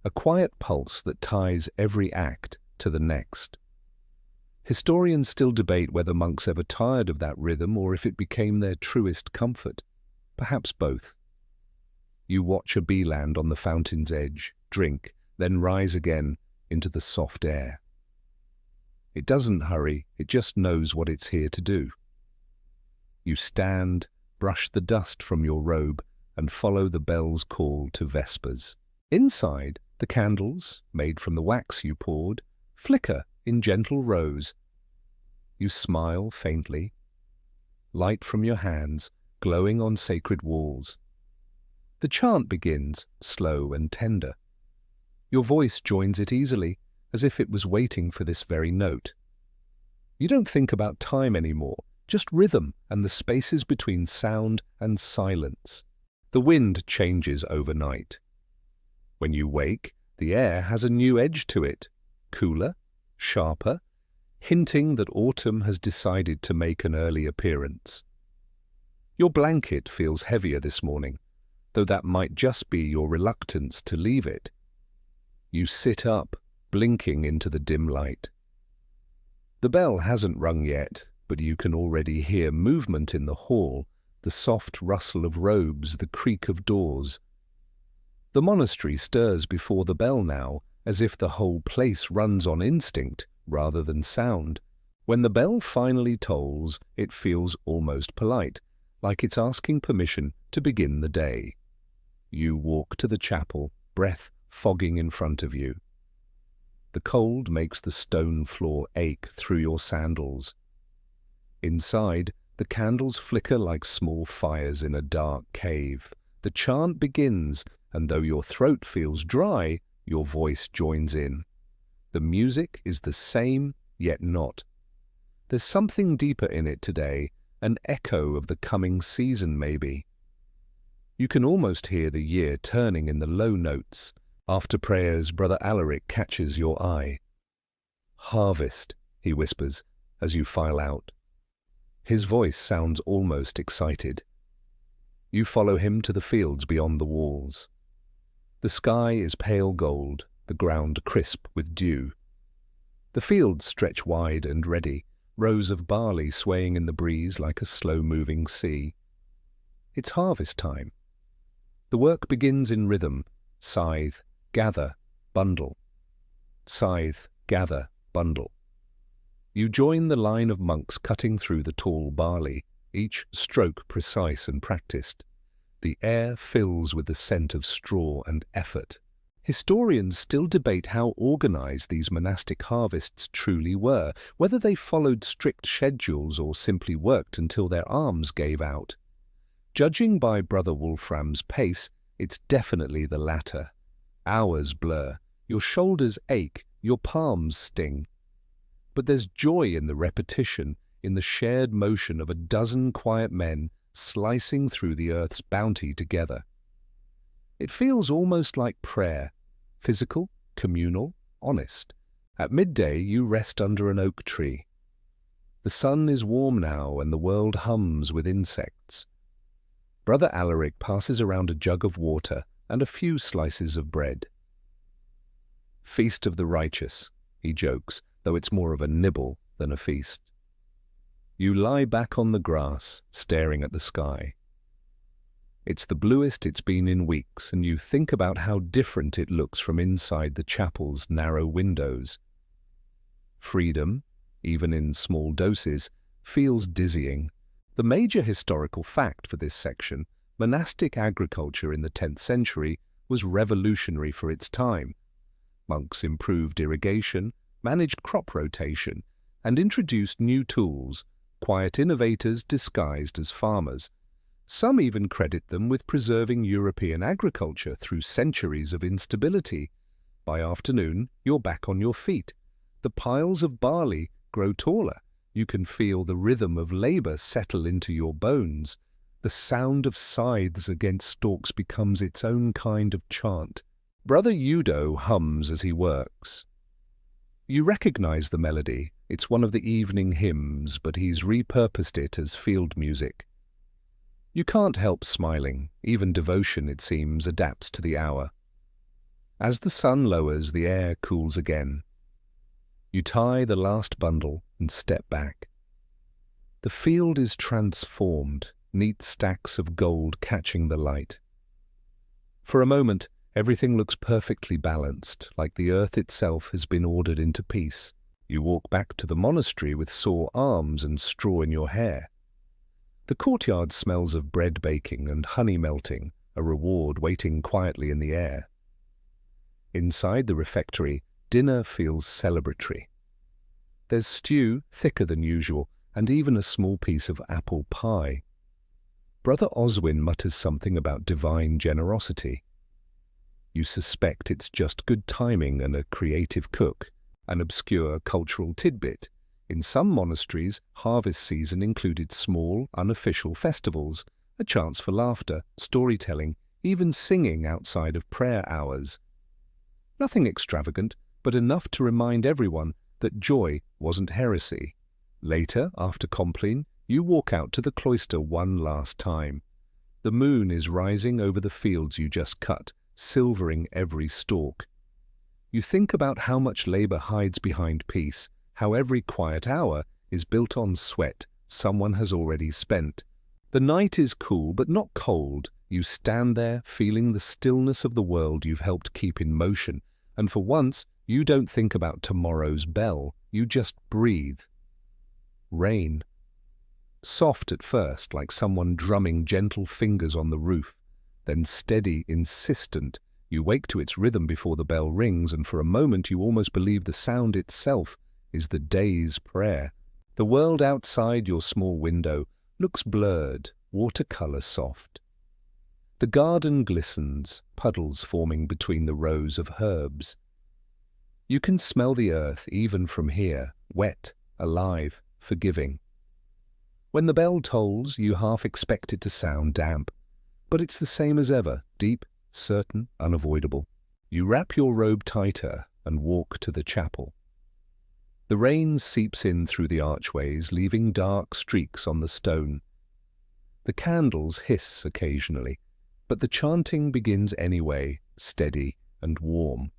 A quiet pulse that ties every act to the next. Historians still debate whether monks ever tired of that rhythm or if it became their truest comfort. Perhaps both. You watch a bee land on the fountain's edge, drink, then rise again into the soft air. It doesn't hurry, it just knows what it's here to do. You stand, brush the dust from your robe, and follow the bell's call to vespers. Inside, the candles, made from the wax you poured, flicker in gentle rows. You smile faintly, light from your hands, glowing on sacred walls. The chant begins, slow and tender. Your voice joins it easily, as if it was waiting for this very note. You don't think about time anymore, just rhythm and the spaces between sound and silence. The wind changes overnight. When you wake, the air has a new edge to it, cooler, sharper, hinting that autumn has decided to make an early appearance. Your blanket feels heavier this morning, though that might just be your reluctance to leave it. You sit up, blinking into the dim light. The bell hasn't rung yet, but you can already hear movement in the hall, the soft rustle of robes, the creak of doors. The monastery stirs before the bell now, as if the whole place runs on instinct rather than sound. When the bell finally tolls, it feels almost polite, like it's asking permission to begin the day. You walk to the chapel, breath fogging in front of you. The cold makes the stone floor ache through your sandals. Inside, the candles flicker like small fires in a dark cave. The chant begins, and though your throat feels dry, your voice joins in. The music is the same, yet not. There's something deeper in it today, an echo of the coming season maybe. You can almost hear the year turning in the low notes. After prayers, Brother Alaric catches your eye. "Harvest," he whispers as you file out. His voice sounds almost excited. You follow him to the fields beyond the walls. The sky is pale gold, the ground crisp with dew. The fields stretch wide and ready, rows of barley swaying in the breeze like a slow-moving sea. It's harvest time. The work begins in rhythm, scythe, gather, bundle. Scythe, gather, bundle. You join the line of monks cutting through the tall barley, each stroke precise and practiced. The air fills with the scent of straw and effort. Historians still debate how organized these monastic harvests truly were, whether they followed strict schedules or simply worked until their arms gave out. Judging by Brother Wolfram's pace, it's definitely the latter. Hours blur, your shoulders ache, your palms sting. But there's joy in the repetition, in the shared motion of a dozen quiet men slicing through the earth's bounty together. It feels almost like prayer, physical, communal, honest. At midday you rest under an oak tree. The sun is warm now and the world hums with insects. Brother Alaric passes around a jug of water and a few slices of bread. "Feast of the righteous," he jokes, though it's more of a nibble than a feast. You lie back on the grass, staring at the sky. It's the bluest it's been in weeks, and you think about how different it looks from inside the chapel's narrow windows. Freedom, even in small doses, feels dizzying. The major historical fact for this section, monastic agriculture in the 10th century, was revolutionary for its time. Monks improved irrigation, managed crop rotation, and introduced new tools, quiet innovators disguised as farmers. Some even credit them with preserving European agriculture through centuries of instability. By afternoon, you're back on your feet. The piles of barley grow taller. You can feel the rhythm of labor settle into your bones. The sound of scythes against stalks becomes its own kind of chant. Brother Udo hums as he works. You recognize the melody. It's one of the evening hymns, but he's repurposed it as field music. You can't help smiling. Even devotion, it seems, adapts to the hour. As the sun lowers, the air cools again. You tie the last bundle and step back. The field is transformed, neat stacks of gold catching the light. For a moment, everything looks perfectly balanced, like the earth itself has been ordered into peace. You walk back to the monastery with sore arms and straw in your hair. The courtyard smells of bread baking and honey melting, a reward waiting quietly in the air. Inside the refectory, dinner feels celebratory. There's stew, thicker than usual, and even a small piece of apple pie. Brother Oswin mutters something about divine generosity. You suspect it's just good timing and a creative cook, an obscure cultural tidbit. In some monasteries, harvest season included small, unofficial festivals, a chance for laughter, storytelling, even singing outside of prayer hours. Nothing extravagant, but enough to remind everyone that joy wasn't heresy. Later, after Compline, you walk out to the cloister one last time. The moon is rising over the fields you just cut, silvering every stalk. You think about how much labor hides behind peace, how every quiet hour is built on sweat someone has already spent. The night is cool but not cold. You stand there feeling the stillness of the world you've helped keep in motion, and for once you don't think about tomorrow's bell, you just breathe. Rain. Soft at first, like someone drumming gentle fingers on the roof, then steady, insistent. You wake to its rhythm before the bell rings, and for a moment you almost believe the sound itself is the day's prayer. The world outside your small window looks blurred, watercolor soft. The garden glistens, puddles forming between the rows of herbs. You can smell the earth even from here, wet, alive, forgiving. When the bell tolls, you half expect it to sound damp, but it's the same as ever, deep, certain, unavoidable. You wrap your robe tighter and walk to the chapel. The rain seeps in through the archways, leaving dark streaks on the stone. The candles hiss occasionally, but the chanting begins anyway, steady and warm.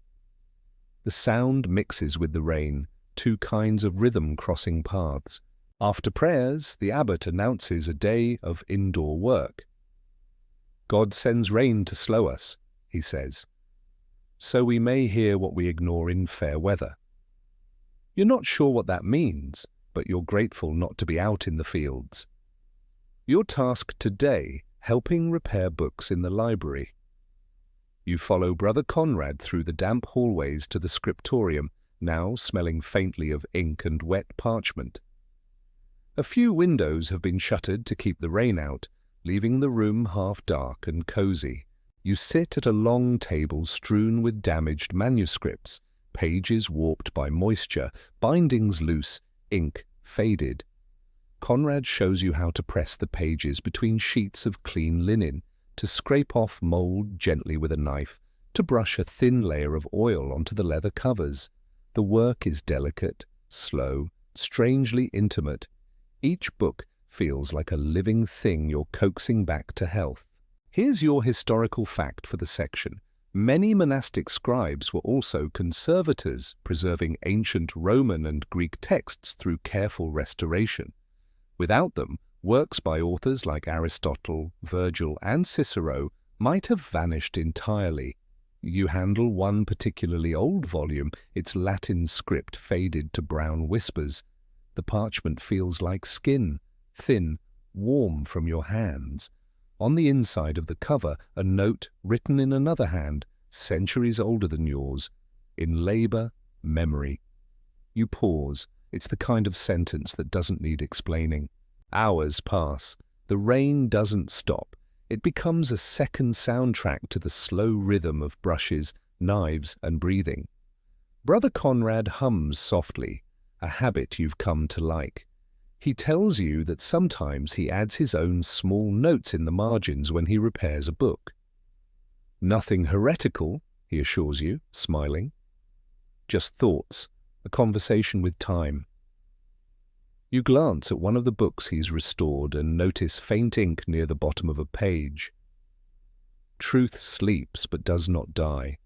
The sound mixes with the rain, two kinds of rhythm crossing paths. After prayers, the abbot announces a day of indoor work. God sends rain to slow us, he says, so we may hear what we ignore in fair weather. You're not sure what that means, but you're grateful not to be out in the fields. Your task today, helping repair books in the library. You follow Brother Conrad through the damp hallways to the scriptorium, now smelling faintly of ink and wet parchment. A few windows have been shuttered to keep the rain out, leaving the room half dark and cozy. You sit at a long table strewn with damaged manuscripts, pages warped by moisture, bindings loose, ink faded. Conrad shows you how to press the pages between sheets of clean linen, to scrape off mold gently with a knife, to brush a thin layer of oil onto the leather covers. The work is delicate, slow, strangely intimate. Each book feels like a living thing you're coaxing back to health. Here's your historical fact for the section. Many monastic scribes were also conservators, preserving ancient Roman and Greek texts through careful restoration. Without them, works by authors like Aristotle, Virgil, and Cicero might have vanished entirely. You handle one particularly old volume, its Latin script faded to brown whispers. The parchment feels like skin, thin, warm from your hands. On the inside of the cover, a note written in another hand, centuries older than yours. In labor, memory. You pause. It's the kind of sentence that doesn't need explaining. Hours pass. The rain doesn't stop. It becomes a second soundtrack to the slow rhythm of brushes, knives, and breathing. Brother Conrad hums softly, a habit you've come to like. He tells you that sometimes he adds his own small notes in the margins when he repairs a book. Nothing heretical, he assures you, smiling. Just thoughts, a conversation with time. You glance at one of the books he's restored and notice faint ink near the bottom of a page. Truth sleeps but does not die.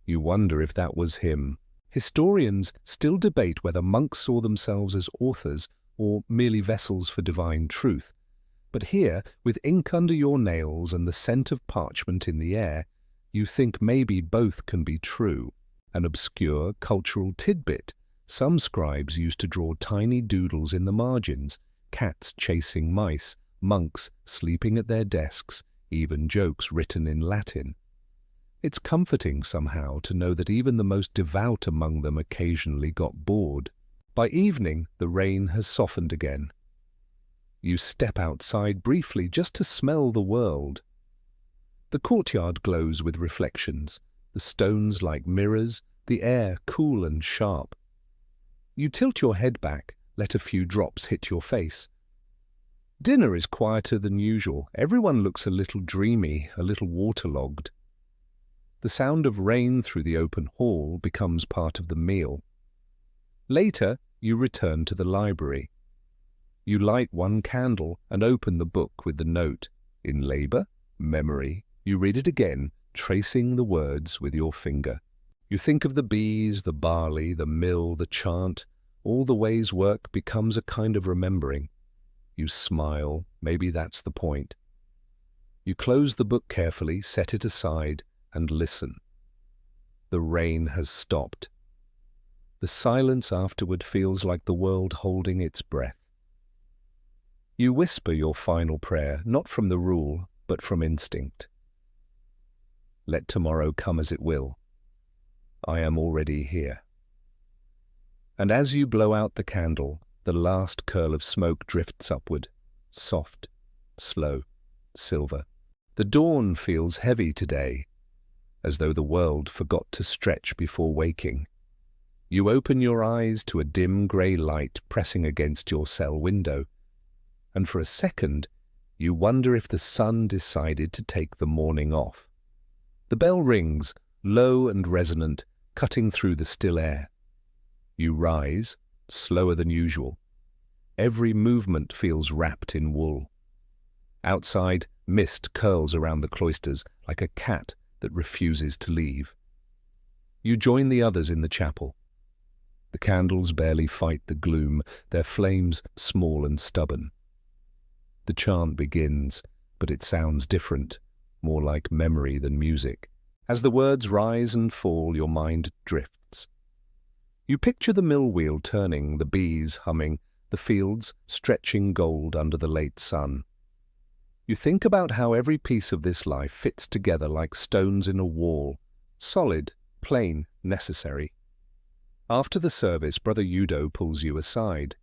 You wonder if that was him. Historians still debate whether monks saw themselves as authors or merely vessels for divine truth. But here, with ink under your nails and the scent of parchment in the air, you think maybe both can be true. An obscure cultural tidbit. Some scribes used to draw tiny doodles in the margins, cats chasing mice, monks sleeping at their desks, even jokes written in Latin. It's comforting somehow to know that even the most devout among them occasionally got bored. By evening, the rain has softened again. You step outside briefly just to smell the world. The courtyard glows with reflections, the stones like mirrors, the air cool and sharp. You tilt your head back, let a few drops hit your face. Dinner is quieter than usual. Everyone looks a little dreamy, a little waterlogged. The sound of rain through the open hall becomes part of the meal. Later, you return to the library. You light one candle and open the book with the note. In labor, memory. You read it again, tracing the words with your finger. You think of the bees, the barley, the mill, the chant, all the ways work becomes a kind of remembering. You smile, maybe that's the point. You close the book carefully, set it aside, and listen. The rain has stopped. The silence afterward feels like the world holding its breath. You whisper your final prayer, not from the rule, but from instinct. Let tomorrow come as it will. I am already here. And as you blow out the candle, the last curl of smoke drifts upward, soft, slow, silver. The dawn feels heavy today, as though the world forgot to stretch before waking. You open your eyes to a dim grey light pressing against your cell window, and for a second you wonder if the sun decided to take the morning off. The bell rings, low and resonant, cutting through the still air. You rise, slower than usual. Every movement feels wrapped in wool. Outside, mist curls around the cloisters like a cat that refuses to leave. You join the others in the chapel. The candles barely fight the gloom, their flames small and stubborn. The chant begins, but it sounds different, more like memory than music. As the words rise and fall, your mind drifts. You picture the mill wheel turning, the bees humming, the fields stretching gold under the late sun. You think about how every piece of this life fits together like stones in a wall, solid, plain, necessary. After the service, Brother Udo pulls you aside.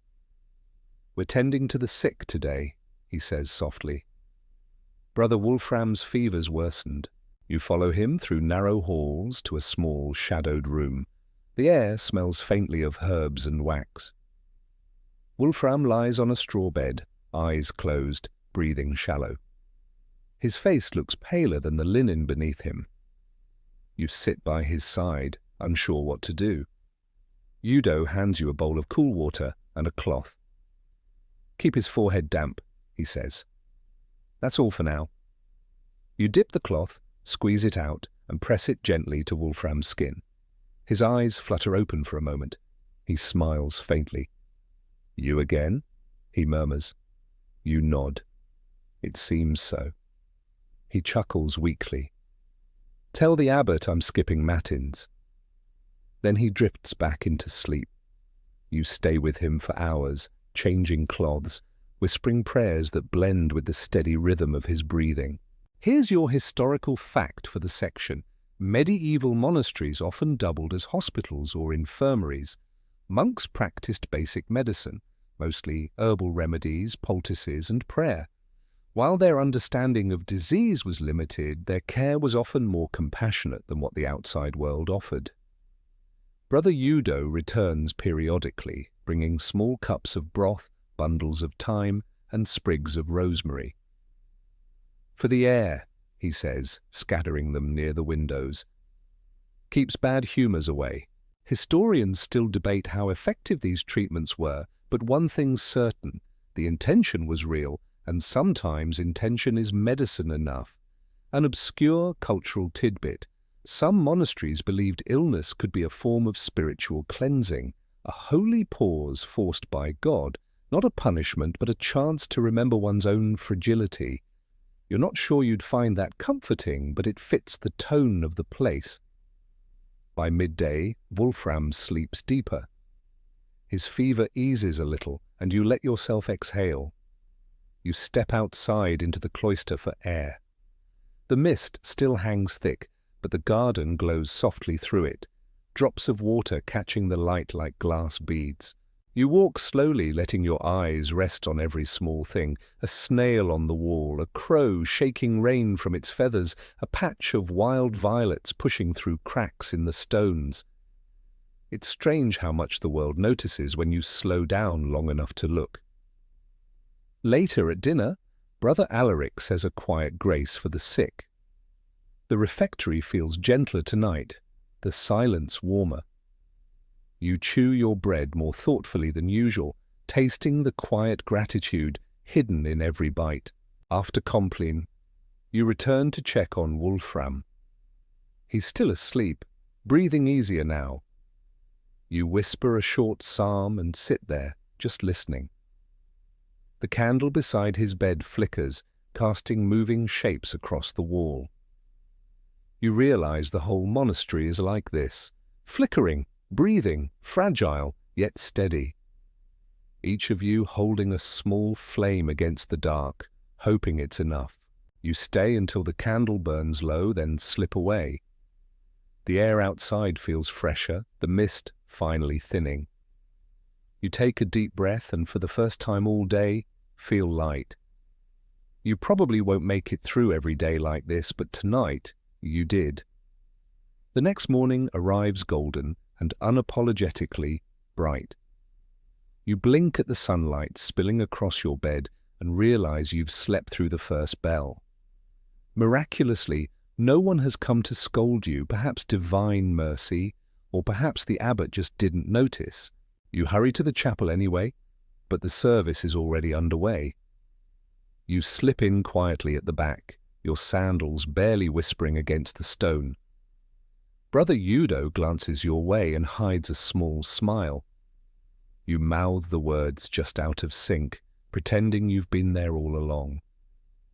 "We're tending to the sick today," he says softly. Brother Wolfram's fever's worsened. You follow him through narrow halls to a small, shadowed room. The air smells faintly of herbs and wax. Wolfram lies on a straw bed, eyes closed, breathing shallow. His face looks paler than the linen beneath him. You sit by his side, unsure what to do. Udo hands you a bowl of cool water and a cloth. "Keep his forehead damp," he says. "That's all for now." You dip the cloth, squeeze it out, and press it gently to Wolfram's skin. His eyes flutter open for a moment. He smiles faintly. "You again?" he murmurs. You nod. It seems so. He chuckles weakly. Tell the abbot I'm skipping matins. Then he drifts back into sleep. You stay with him for hours, changing cloths, whispering prayers that blend with the steady rhythm of his breathing. Here's your historical fact for the section. Medieval monasteries often doubled as hospitals or infirmaries. Monks practiced basic medicine, mostly herbal remedies, poultices, and prayer. While their understanding of disease was limited, their care was often more compassionate than what the outside world offered. Brother Udo returns periodically, bringing small cups of broth, bundles of thyme, and sprigs of rosemary. For the air, he says, scattering them near the windows. Keeps bad humours away. Historians still debate how effective these treatments were, but one thing's certain, the intention was real, and sometimes intention is medicine enough. An obscure cultural tidbit. Some monasteries believed illness could be a form of spiritual cleansing, a holy pause forced by God, not a punishment but a chance to remember one's own fragility. You're not sure you'd find that comforting, but it fits the tone of the place. By midday, Wolfram sleeps deeper. His fever eases a little, and you let yourself exhale. You step outside into the cloister for air. The mist still hangs thick, but the garden glows softly through it, drops of water catching the light like glass beads. You walk slowly, letting your eyes rest on every small thing, a snail on the wall, a crow shaking rain from its feathers, a patch of wild violets pushing through cracks in the stones. It's strange how much the world notices when you slow down long enough to look. Later at dinner, Brother Alaric says a quiet grace for the sick. The refectory feels gentler tonight, the silence warmer. You chew your bread more thoughtfully than usual, tasting the quiet gratitude hidden in every bite. After Compline, you return to check on Wolfram. He's still asleep, breathing easier now. You whisper a short psalm and sit there, just listening. The candle beside his bed flickers, casting moving shapes across the wall. You realize the whole monastery is like this, flickering, breathing, fragile, yet steady. Each of you holding a small flame against the dark, hoping it's enough. You stay until the candle burns low, then slip away. The air outside feels fresher, the mist finally thinning. You take a deep breath and for the first time all day, feel light. You probably won't make it through every day like this, but tonight you did. The next morning arrives golden and unapologetically bright. You blink at the sunlight spilling across your bed and realize you've slept through the first bell. Miraculously, no one has come to scold you, perhaps divine mercy, or perhaps the abbot just didn't notice. You hurry to the chapel anyway, but the service is already underway. You slip in quietly at the back, your sandals barely whispering against the stone. Brother Udo glances your way and hides a small smile. You mouth the words just out of sync, pretending you've been there all along.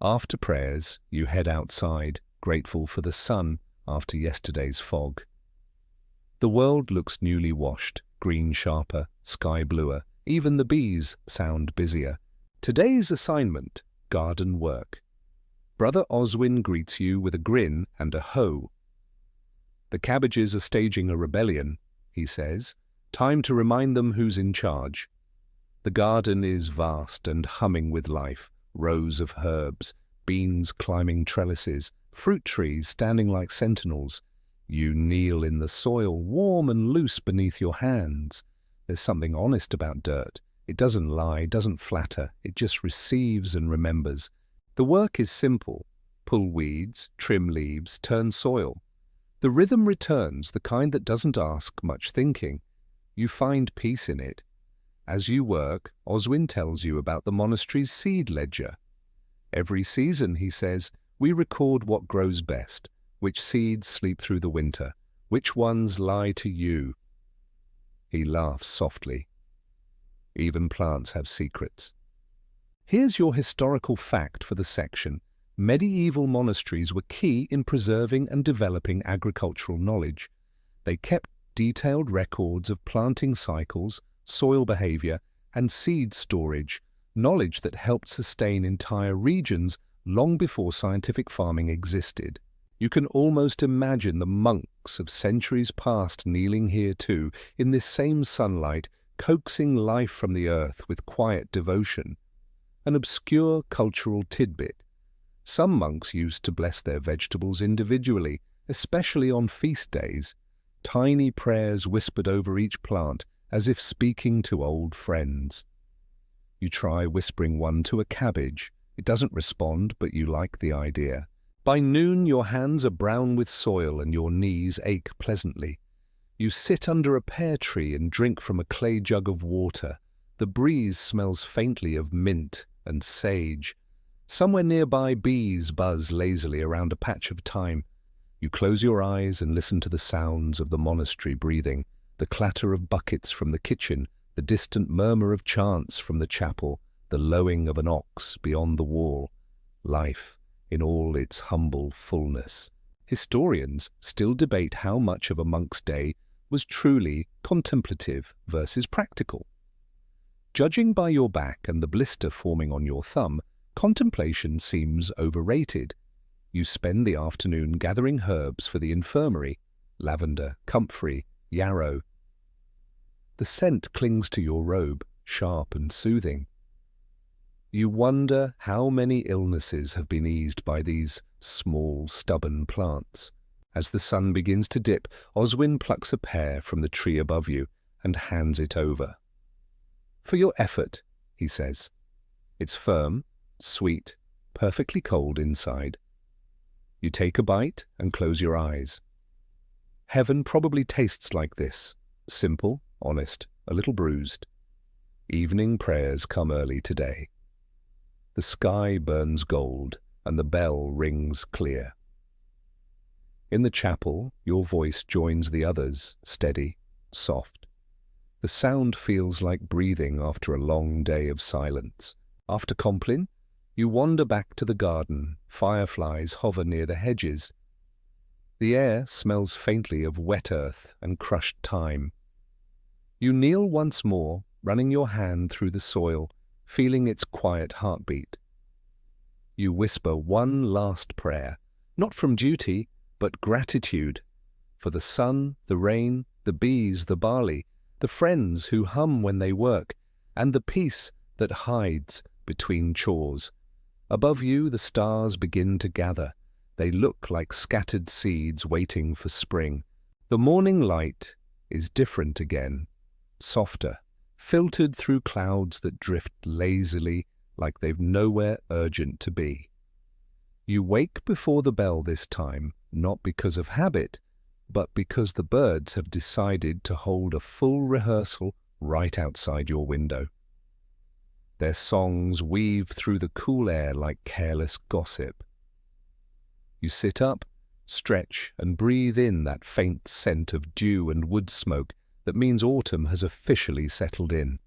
After prayers, you head outside, grateful for the sun after yesterday's fog. The world looks newly washed, green sharper, sky bluer. Even the bees sound busier. Today's assignment, garden work. Brother Oswin greets you with a grin and a hoe. The cabbages are staging a rebellion, he says. Time to remind them who's in charge. The garden is vast and humming with life. Rows of herbs, beans climbing trellises, fruit trees standing like sentinels. You kneel in the soil, warm and loose beneath your hands. There's something honest about dirt. It doesn't lie, doesn't flatter. It just receives and remembers. The work is simple. Pull weeds, trim leaves, turn soil. The rhythm returns, the kind that doesn't ask much thinking. You find peace in it. As you work, Oswin tells you about the monastery's seed ledger. Every season, he says, we record what grows best, which seeds sleep through the winter, which ones lie to you. He laughs softly. Even plants have secrets. Here's your historical fact for the section. Medieval monasteries were key in preserving and developing agricultural knowledge. They kept detailed records of planting cycles, soil behavior, and seed storage, knowledge that helped sustain entire regions long before scientific farming existed. You can almost imagine the monks of centuries past kneeling here too, in this same sunlight, coaxing life from the earth with quiet devotion. An obscure cultural tidbit. Some monks used to bless their vegetables individually, especially on feast days. Tiny prayers whispered over each plant, as if speaking to old friends. You try whispering one to a cabbage. It doesn't respond, but you like the idea. By noon, your hands are brown with soil and your knees ache pleasantly. You sit under a pear tree and drink from a clay jug of water. The breeze smells faintly of mint and sage. Somewhere nearby, bees buzz lazily around a patch of thyme. You close your eyes and listen to the sounds of the monastery breathing, the clatter of buckets from the kitchen, the distant murmur of chants from the chapel, the lowing of an ox beyond the wall. Life in all its humble fullness. Historians still debate how much of a monk's day was truly contemplative versus practical. Judging by your back and the blister forming on your thumb, contemplation seems overrated. You spend the afternoon gathering herbs for the infirmary, lavender, comfrey, yarrow. The scent clings to your robe, sharp and soothing. You wonder how many illnesses have been eased by these small, stubborn plants. As the sun begins to dip, Oswin plucks a pear from the tree above you and hands it over. "For your effort," he says. It's firm, sweet, perfectly cold inside. You take a bite and close your eyes. Heaven probably tastes like this, simple, honest, a little bruised. Evening prayers come early today. The sky burns gold and the bell rings clear. In the chapel, your voice joins the others, steady, soft. The sound feels like breathing after a long day of silence. After Compline, you wander back to the garden. Fireflies hover near the hedges. The air smells faintly of wet earth and crushed thyme. You kneel once more, running your hand through the soil, feeling its quiet heartbeat. You whisper one last prayer, not from duty, but gratitude, for the sun, the rain, the bees, the barley, the friends who hum when they work, and the peace that hides between chores. Above you, the stars begin to gather. They look like scattered seeds waiting for spring. The morning light is different again, softer, filtered through clouds that drift lazily like they've nowhere urgent to be. You wake before the bell this time, not because of habit, but because the birds have decided to hold a full rehearsal right outside your window. Their songs weave through the cool air like careless gossip. You sit up, stretch, and breathe in that faint scent of dew and wood smoke that means autumn has officially settled in.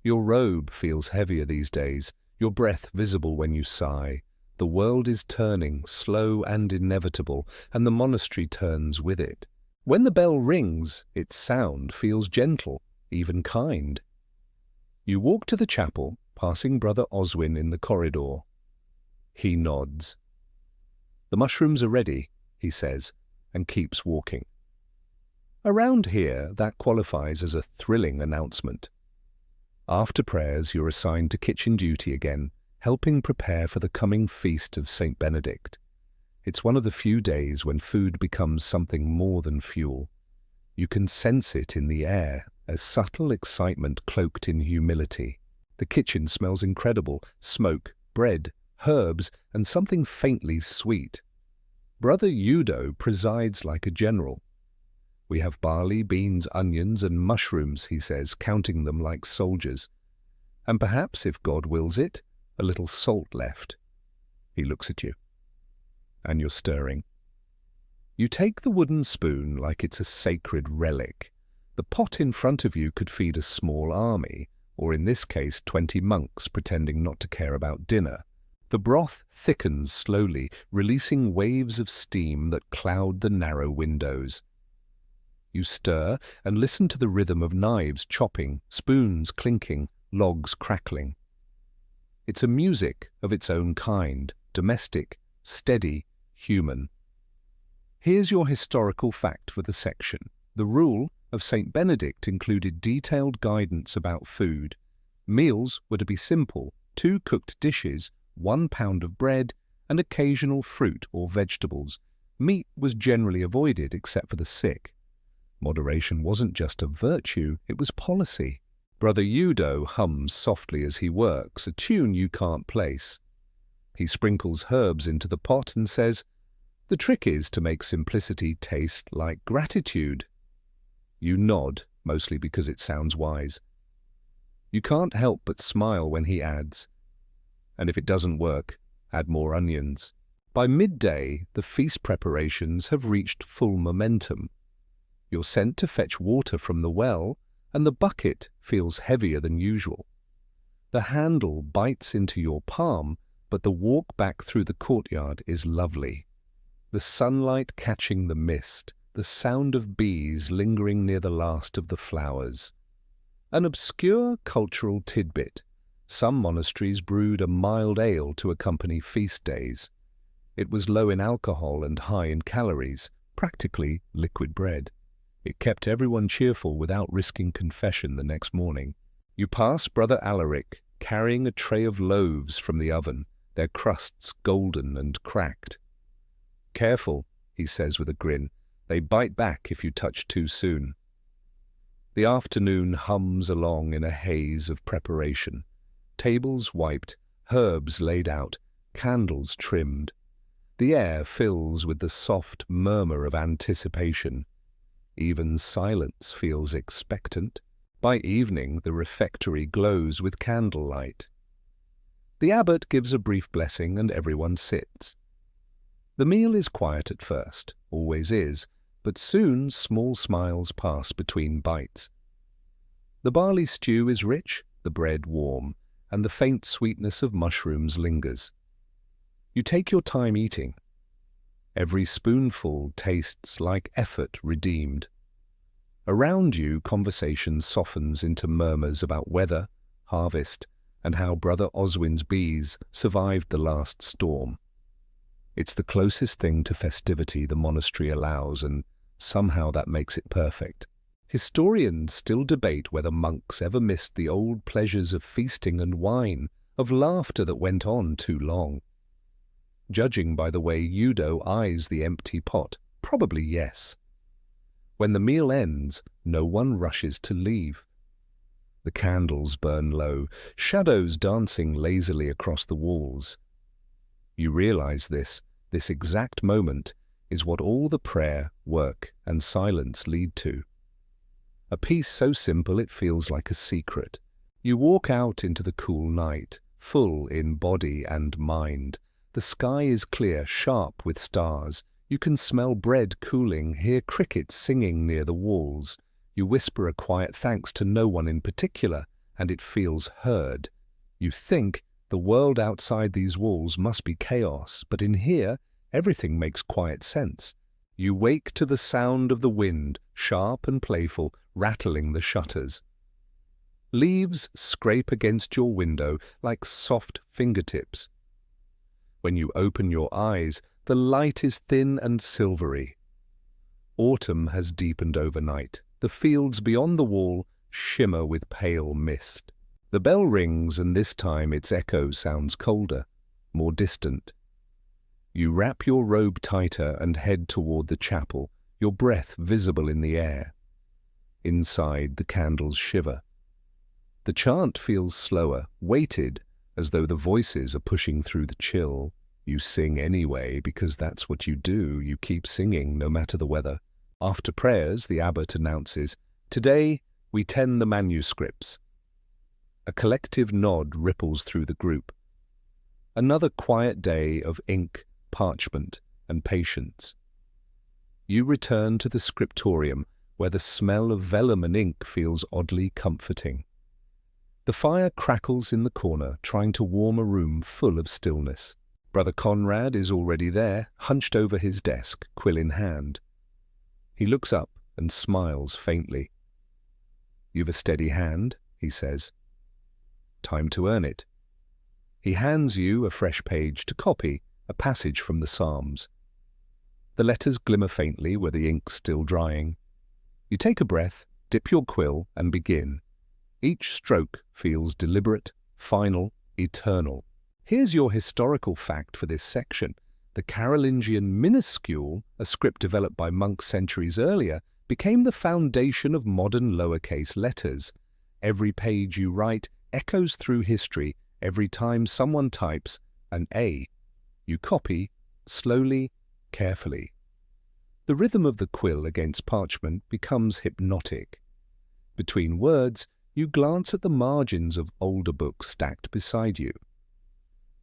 Your robe feels heavier these days, your breath visible when you sigh. The world is turning, slow and inevitable, and the monastery turns with it. When the bell rings, its sound feels gentle, even kind. You walk to the chapel, passing Brother Oswin in the corridor. He nods. "The mushrooms are ready," he says, and keeps walking. Around here, that qualifies as a thrilling announcement. After prayers, you're assigned to kitchen duty again, helping prepare for the coming feast of St. Benedict. It's one of the few days when food becomes something more than fuel. You can sense it in the air, a subtle excitement cloaked in humility. The kitchen smells incredible, smoke, bread, herbs, and something faintly sweet. Brother Udo presides like a general. "We have barley, beans, onions, and mushrooms," he says, counting them like soldiers. "And perhaps, if God wills it, a little salt left." He looks at you. And you're stirring. You take the wooden spoon like it's a sacred relic. The pot in front of you could feed a small army, or in this case 20 monks pretending not to care about dinner. The broth thickens slowly, releasing waves of steam that cloud the narrow windows. You stir and listen to the rhythm of knives chopping, spoons clinking, logs crackling. It's a music of its own kind, domestic, steady, human. Here's your historical fact for the section. The rule of St. Benedict included detailed guidance about food. Meals were to be simple: 2 cooked dishes, 1 pound of bread, and occasional fruit or vegetables. Meat was generally avoided except for the sick. Moderation wasn't just a virtue, it was policy. Brother Udo hums softly as he works, a tune you can't place. He sprinkles herbs into the pot and says, "The trick is to make simplicity taste like gratitude." You nod, mostly because it sounds wise. You can't help but smile when he adds, "And if it doesn't work, add more onions." By midday, the feast preparations have reached full momentum. You're sent to fetch water from the well, and the bucket feels heavier than usual. The handle bites into your palm, but the walk back through the courtyard is lovely. The sunlight catching the mist, the sound of bees lingering near the last of the flowers. An obscure cultural tidbit: some monasteries brewed a mild ale to accompany feast days. It was low in alcohol and high in calories, practically liquid bread. It kept everyone cheerful without risking confession the next morning. You pass Brother Alaric, carrying a tray of loaves from the oven, their crusts golden and cracked. "Careful," he says with a grin. "They bite back if you touch too soon." The afternoon hums along in a haze of preparation. Tables wiped, herbs laid out, candles trimmed. The air fills with the soft murmur of anticipation. Even silence feels expectant. By evening, the refectory glows with candlelight. The abbot gives a brief blessing and everyone sits. The meal is quiet at first, always is, but soon small smiles pass between bites. The barley stew is rich, the bread warm, and the faint sweetness of mushrooms lingers. You take your time eating. Every spoonful tastes like effort redeemed. Around you, conversation softens into murmurs about weather, harvest, and how Brother Oswin's bees survived the last storm. It's the closest thing to festivity the monastery allows, and somehow that makes it perfect. Historians still debate whether monks ever missed the old pleasures of feasting and wine, of laughter that went on too long. Judging by the way Udo eyes the empty pot, probably yes. When the meal ends, no one rushes to leave. The candles burn low, shadows dancing lazily across the walls. You realize this exact moment, is what all the prayer, work, and silence lead to. A peace so simple it feels like a secret. You walk out into the cool night, full in body and mind. The sky is clear, sharp with stars. You can smell bread cooling, hear crickets singing near the walls. You whisper a quiet thanks to no one in particular, and it feels heard. You think the world outside these walls must be chaos, but in here, everything makes quiet sense. You wake to the sound of the wind, sharp and playful, rattling the shutters. Leaves scrape against your window like soft fingertips. When you open your eyes, the light is thin and silvery. Autumn has deepened overnight. The fields beyond the wall shimmer with pale mist. The bell rings, and this time its echo sounds colder, more distant. You wrap your robe tighter and head toward the chapel, your breath visible in the air. Inside, the candles shiver. The chant feels slower, weighted, as though the voices are pushing through the chill. You sing anyway, because that's what you do. You keep singing, no matter the weather. After prayers, the abbot announces, "Today, we tend the manuscripts." A collective nod ripples through the group. Another quiet day of ink, parchment, and patience. You return to the scriptorium, where the smell of vellum and ink feels oddly comforting. The fire crackles in the corner, trying to warm a room full of stillness. Brother Conrad is already there, hunched over his desk, quill in hand. He looks up and smiles faintly. "You've a steady hand," he says. "Time to earn it." He hands you a fresh page to copy, a passage from the Psalms. The letters glimmer faintly where the ink's still drying. You take a breath, dip your quill, and begin. Each stroke feels deliberate, final, eternal. Here's your historical fact for this section. The Carolingian minuscule, a script developed by monks centuries earlier, became the foundation of modern lowercase letters. Every page you write echoes through history every time someone types an A. You copy, slowly, carefully. The rhythm of the quill against parchment becomes hypnotic. Between words, you glance at the margins of older books stacked beside you.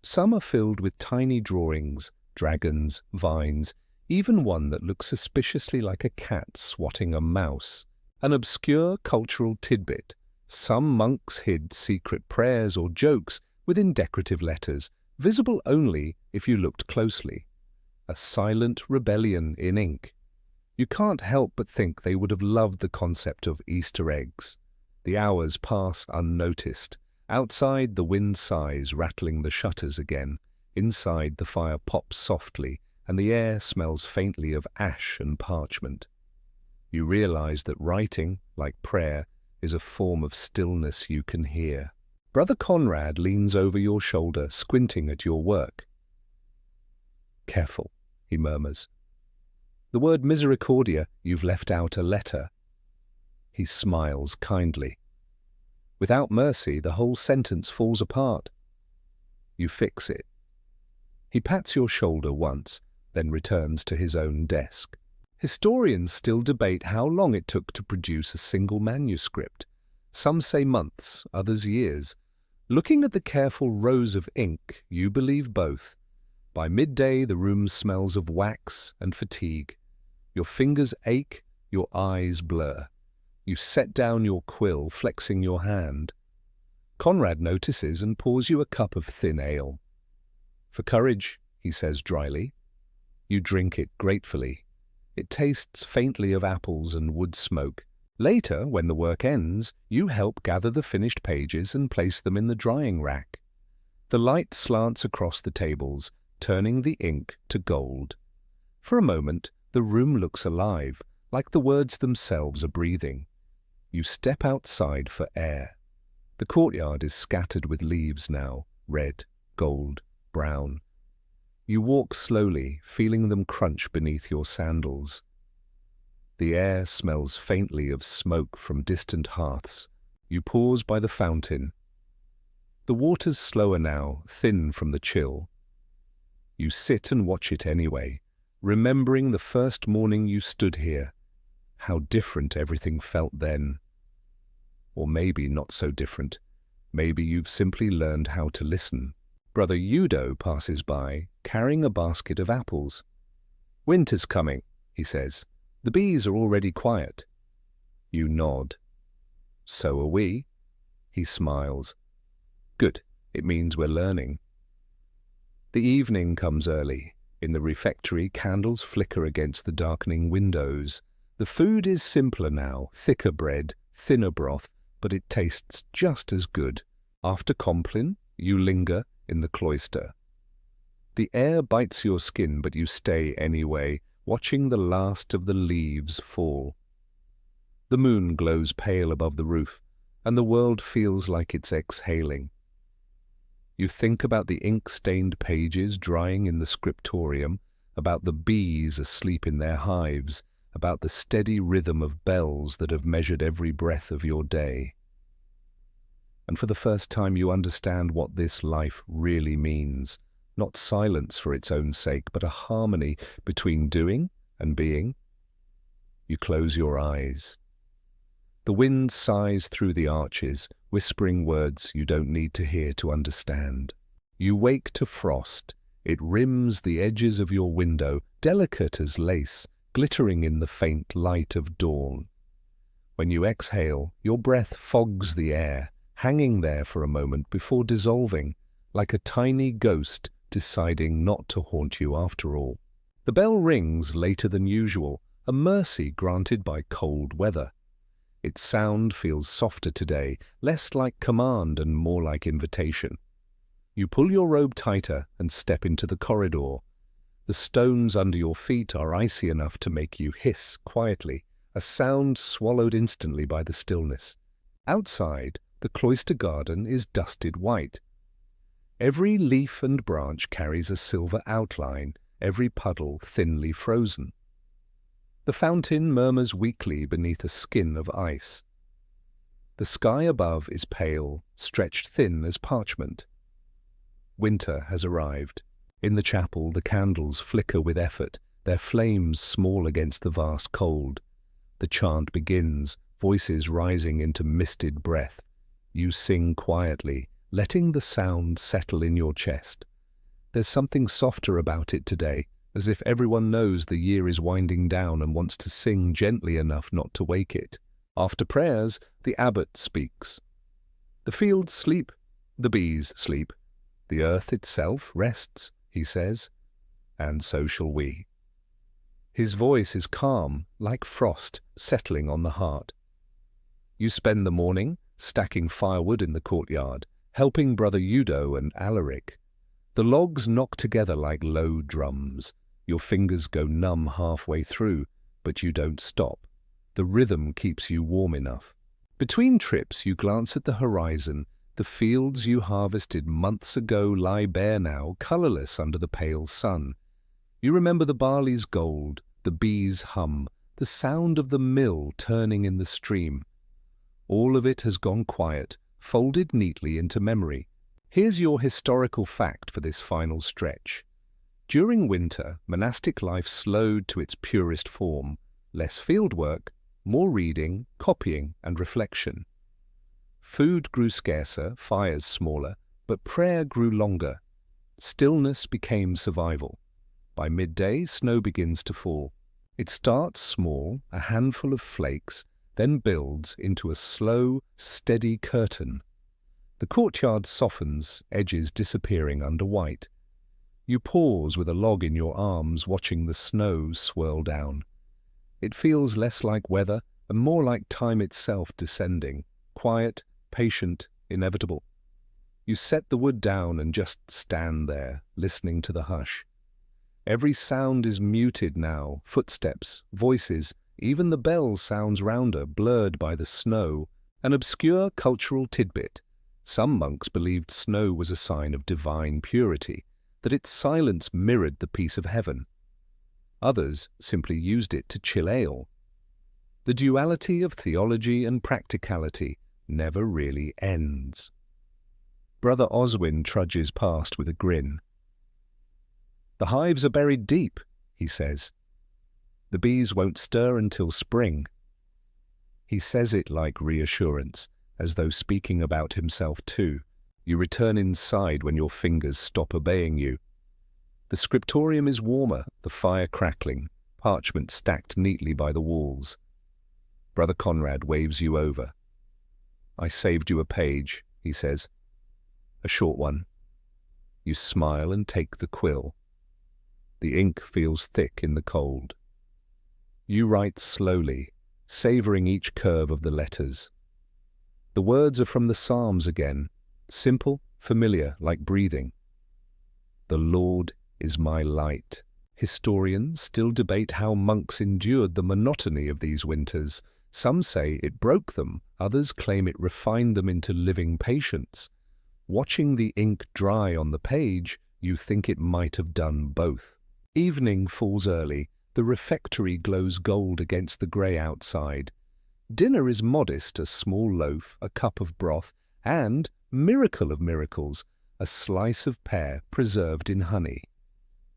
Some are filled with tiny drawings, dragons, vines, even one that looks suspiciously like a cat swatting a mouse. An obscure cultural tidbit. Some monks hid secret prayers or jokes within decorative letters, visible only if you looked closely. A silent rebellion in ink. You can't help but think they would have loved the concept of Easter eggs. The hours pass unnoticed. Outside, the wind sighs, rattling the shutters again. Inside, the fire pops softly, and the air smells faintly of ash and parchment. You realize that writing, like prayer, is a form of stillness you can hear. Brother Conrad leans over your shoulder, squinting at your work. "Careful," he murmurs. "The word misericordia, you've left out a letter." He smiles kindly. Without mercy, the whole sentence falls apart. You fix it. He pats your shoulder once, then returns to his own desk. Historians still debate how long it took to produce a single manuscript. Some say months, others years. Looking at the careful rows of ink, you believe both. By midday, the room smells of wax and fatigue. Your fingers ache, your eyes blur. You set down your quill, flexing your hand. Conrad notices and pours you a cup of thin ale. "For courage," he says dryly. You drink it gratefully. It tastes faintly of apples and wood smoke. Later, when the work ends, you help gather the finished pages and place them in the drying rack. The light slants across the tables, turning the ink to gold. For a moment, the room looks alive, like the words themselves are breathing. You step outside for air. The courtyard is scattered with leaves now, red, gold, brown. You walk slowly, feeling them crunch beneath your sandals. The air smells faintly of smoke from distant hearths. You pause by the fountain. The water's slower now, thin from the chill. You sit and watch it anyway, remembering the first morning you stood here. How different everything felt then. Or maybe not so different. Maybe you've simply learned how to listen. Brother Udo passes by, carrying a basket of apples. "Winter's coming," he says. "The bees are already quiet." You nod. "So are we." He smiles. "Good. It means we're learning." The evening comes early. In the refectory, candles flicker against the darkening windows. The food is simpler now, thicker bread, thinner broth, but it tastes just as good. After Compline, you linger in the cloister. The air bites your skin, but you stay anyway, watching the last of the leaves fall. The moon glows pale above the roof, and the world feels like it's exhaling. You think about the ink-stained pages drying in the scriptorium, about the bees asleep in their hives, about the steady rhythm of bells that have measured every breath of your day. And for the first time you understand what this life really means. Not silence for its own sake, but a harmony between doing and being. You close your eyes. The wind sighs through the arches, whispering words you don't need to hear to understand. You wake to frost. It rims the edges of your window, delicate as lace, glittering in the faint light of dawn. When you exhale, your breath fogs the air, hanging there for a moment before dissolving, like a tiny ghost deciding not to haunt you after all. The bell rings later than usual, a mercy granted by cold weather. Its sound feels softer today, less like command and more like invitation. You pull your robe tighter and step into the corridor. The stones under your feet are icy enough to make you hiss quietly, a sound swallowed instantly by the stillness. Outside, the cloister garden is dusted white. Every leaf and branch carries a silver outline, every puddle thinly frozen. The fountain murmurs weakly beneath a skin of ice. The sky above is pale, stretched thin as parchment. Winter has arrived. In the chapel, the candles flicker with effort, their flames small against the vast cold. The chant begins, voices rising into misted breath. You sing quietly, letting the sound settle in your chest. There's something softer about it today, as if everyone knows the year is winding down and wants to sing gently enough not to wake it. After prayers, the abbot speaks. The fields sleep, the bees sleep, the earth itself rests, he says, and so shall we. His voice is calm, like frost, settling on the heart. You spend the morning stacking firewood in the courtyard, helping Brother Udo and Alaric. The logs knock together like low drums. Your fingers go numb halfway through, but you don't stop. The rhythm keeps you warm enough. Between trips, you glance at the horizon. The fields you harvested months ago lie bare now, colorless under the pale sun. You remember the barley's gold, the bees' hum, the sound of the mill turning in the stream. All of it has gone quiet, folded neatly into memory. Here's your historical fact for this final stretch. During winter, monastic life slowed to its purest form. Less fieldwork, more reading, copying, and reflection. Food grew scarcer, fires smaller, but prayer grew longer. Stillness became survival. By midday, snow begins to fall. It starts small, a handful of flakes, then builds into a slow, steady curtain. The courtyard softens, edges disappearing under white. You pause with a log in your arms, watching the snow swirl down. It feels less like weather and more like time itself descending, quiet, patient, inevitable. You set the wood down and just stand there, listening to the hush. Every sound is muted now, footsteps, voices, even the bell sounds rounder, blurred by the snow. An obscure cultural tidbit. Some monks believed snow was a sign of divine purity, that its silence mirrored the peace of heaven. Others simply used it to chill ale. The duality of theology and practicality never really ends. Brother Oswin trudges past with a grin. The hives are buried deep, he says. The bees won't stir until spring. He says it like reassurance, as though speaking about himself too. You return inside when your fingers stop obeying you. The scriptorium is warmer, the fire crackling, parchment stacked neatly by the walls. Brother Conrad waves you over. I saved you a page, he says. A short one. You smile and take the quill. The ink feels thick in the cold. You write slowly, savoring each curve of the letters. The words are from the Psalms again, simple, familiar, like breathing. The Lord is my light. Historians still debate how monks endured the monotony of these winters. Some say it broke them, others claim it refined them into living patience. Watching the ink dry on the page, you think it might have done both. Evening falls early, the refectory glows gold against the grey outside. Dinner is modest, a small loaf, a cup of broth, and, miracle of miracles, a slice of pear preserved in honey.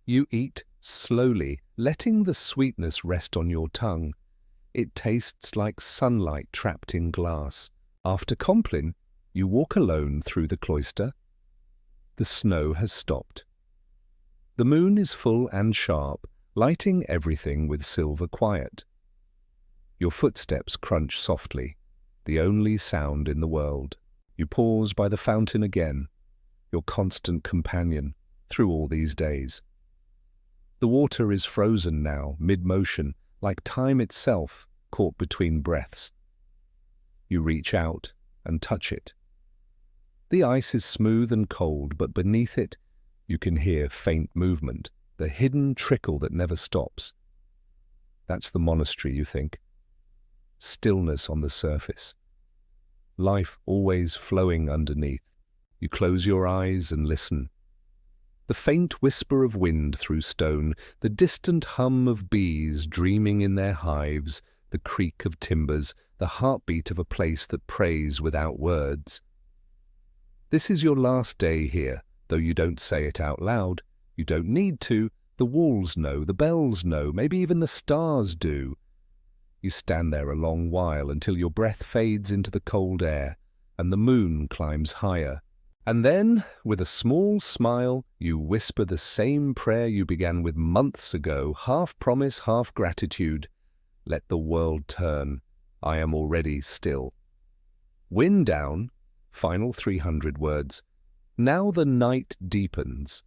You eat slowly, letting the sweetness rest on your tongue. It tastes like sunlight trapped in glass. After Compline, you walk alone through the cloister. The snow has stopped. The moon is full and sharp, lighting everything with silver quiet. Your footsteps crunch softly, the only sound in the world. You pause by the fountain again, your constant companion through all these days. The water is frozen now, mid-motion, like time itself caught between breaths. You reach out and touch it. The ice is smooth and cold, but beneath it you can hear faint movement, the hidden trickle that never stops. That's the monastery, you think. Stillness on the surface. Life always flowing underneath. You close your eyes and listen. The faint whisper of wind through stone, the distant hum of bees dreaming in their hives, the creak of timbers, the heartbeat of a place that prays without words. This is your last day here, though you don't say it out loud. You don't need to. The walls know, the bells know, maybe even the stars do. You stand there a long while until your breath fades into the cold air and the moon climbs higher. And then, with a small smile, you whisper the same prayer you began with months ago, half promise, half gratitude. Let the world turn. I am already still. Wind down, final 300 words. Now the night deepens.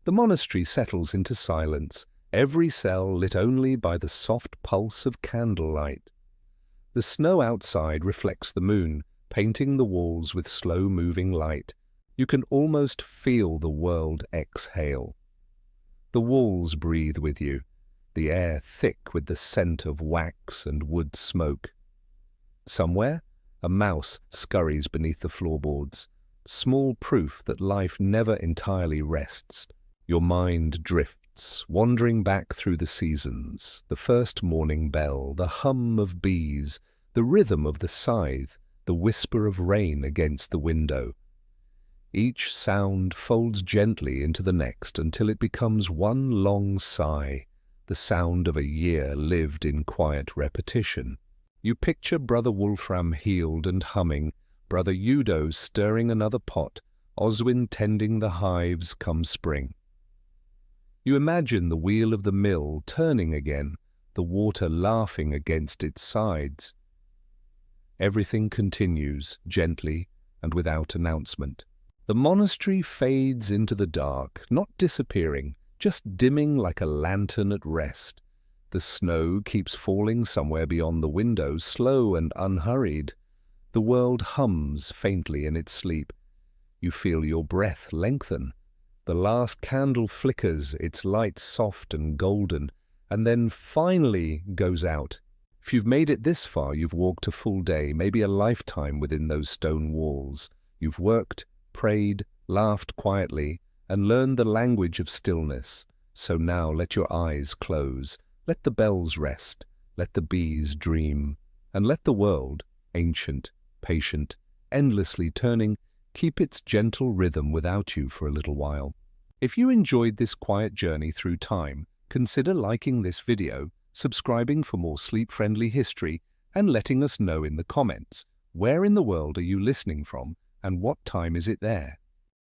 The monastery settles into silence, every cell lit only by the soft pulse of candlelight. The snow outside reflects the moon, painting the walls with slow-moving light. You can almost feel the world exhale. The walls breathe with you, the air thick with the scent of wax and wood smoke. Somewhere, a mouse scurries beneath the floorboards, small proof that life never entirely rests. Your mind drifts, wandering back through the seasons, the first morning bell, the hum of bees, the rhythm of the scythe, the whisper of rain against the window. Each sound folds gently into the next until it becomes one long sigh, the sound of a year lived in quiet repetition. You picture Brother Wolfram healed and humming, Brother Udo stirring another pot, Oswin tending the hives come spring. You imagine the wheel of the mill turning again, the water laughing against its sides. Everything continues, gently and without announcement. The monastery fades into the dark, not disappearing, just dimming like a lantern at rest. The snow keeps falling somewhere beyond the window, slow and unhurried. The world hums faintly in its sleep. You feel your breath lengthen. The last candle flickers, its light soft and golden, and then finally goes out. If you've made it this far, you've walked a full day, maybe a lifetime within those stone walls. You've worked, prayed, laughed quietly, and learned the language of stillness. So now let your eyes close, let the bells rest, let the bees dream, and let the world, ancient, patient, endlessly turning, keep its gentle rhythm without you for a little while. If you enjoyed this quiet journey through time, consider liking this video, subscribing for more sleep-friendly history, and letting us know in the comments, where in the world are you listening from and what time is it there?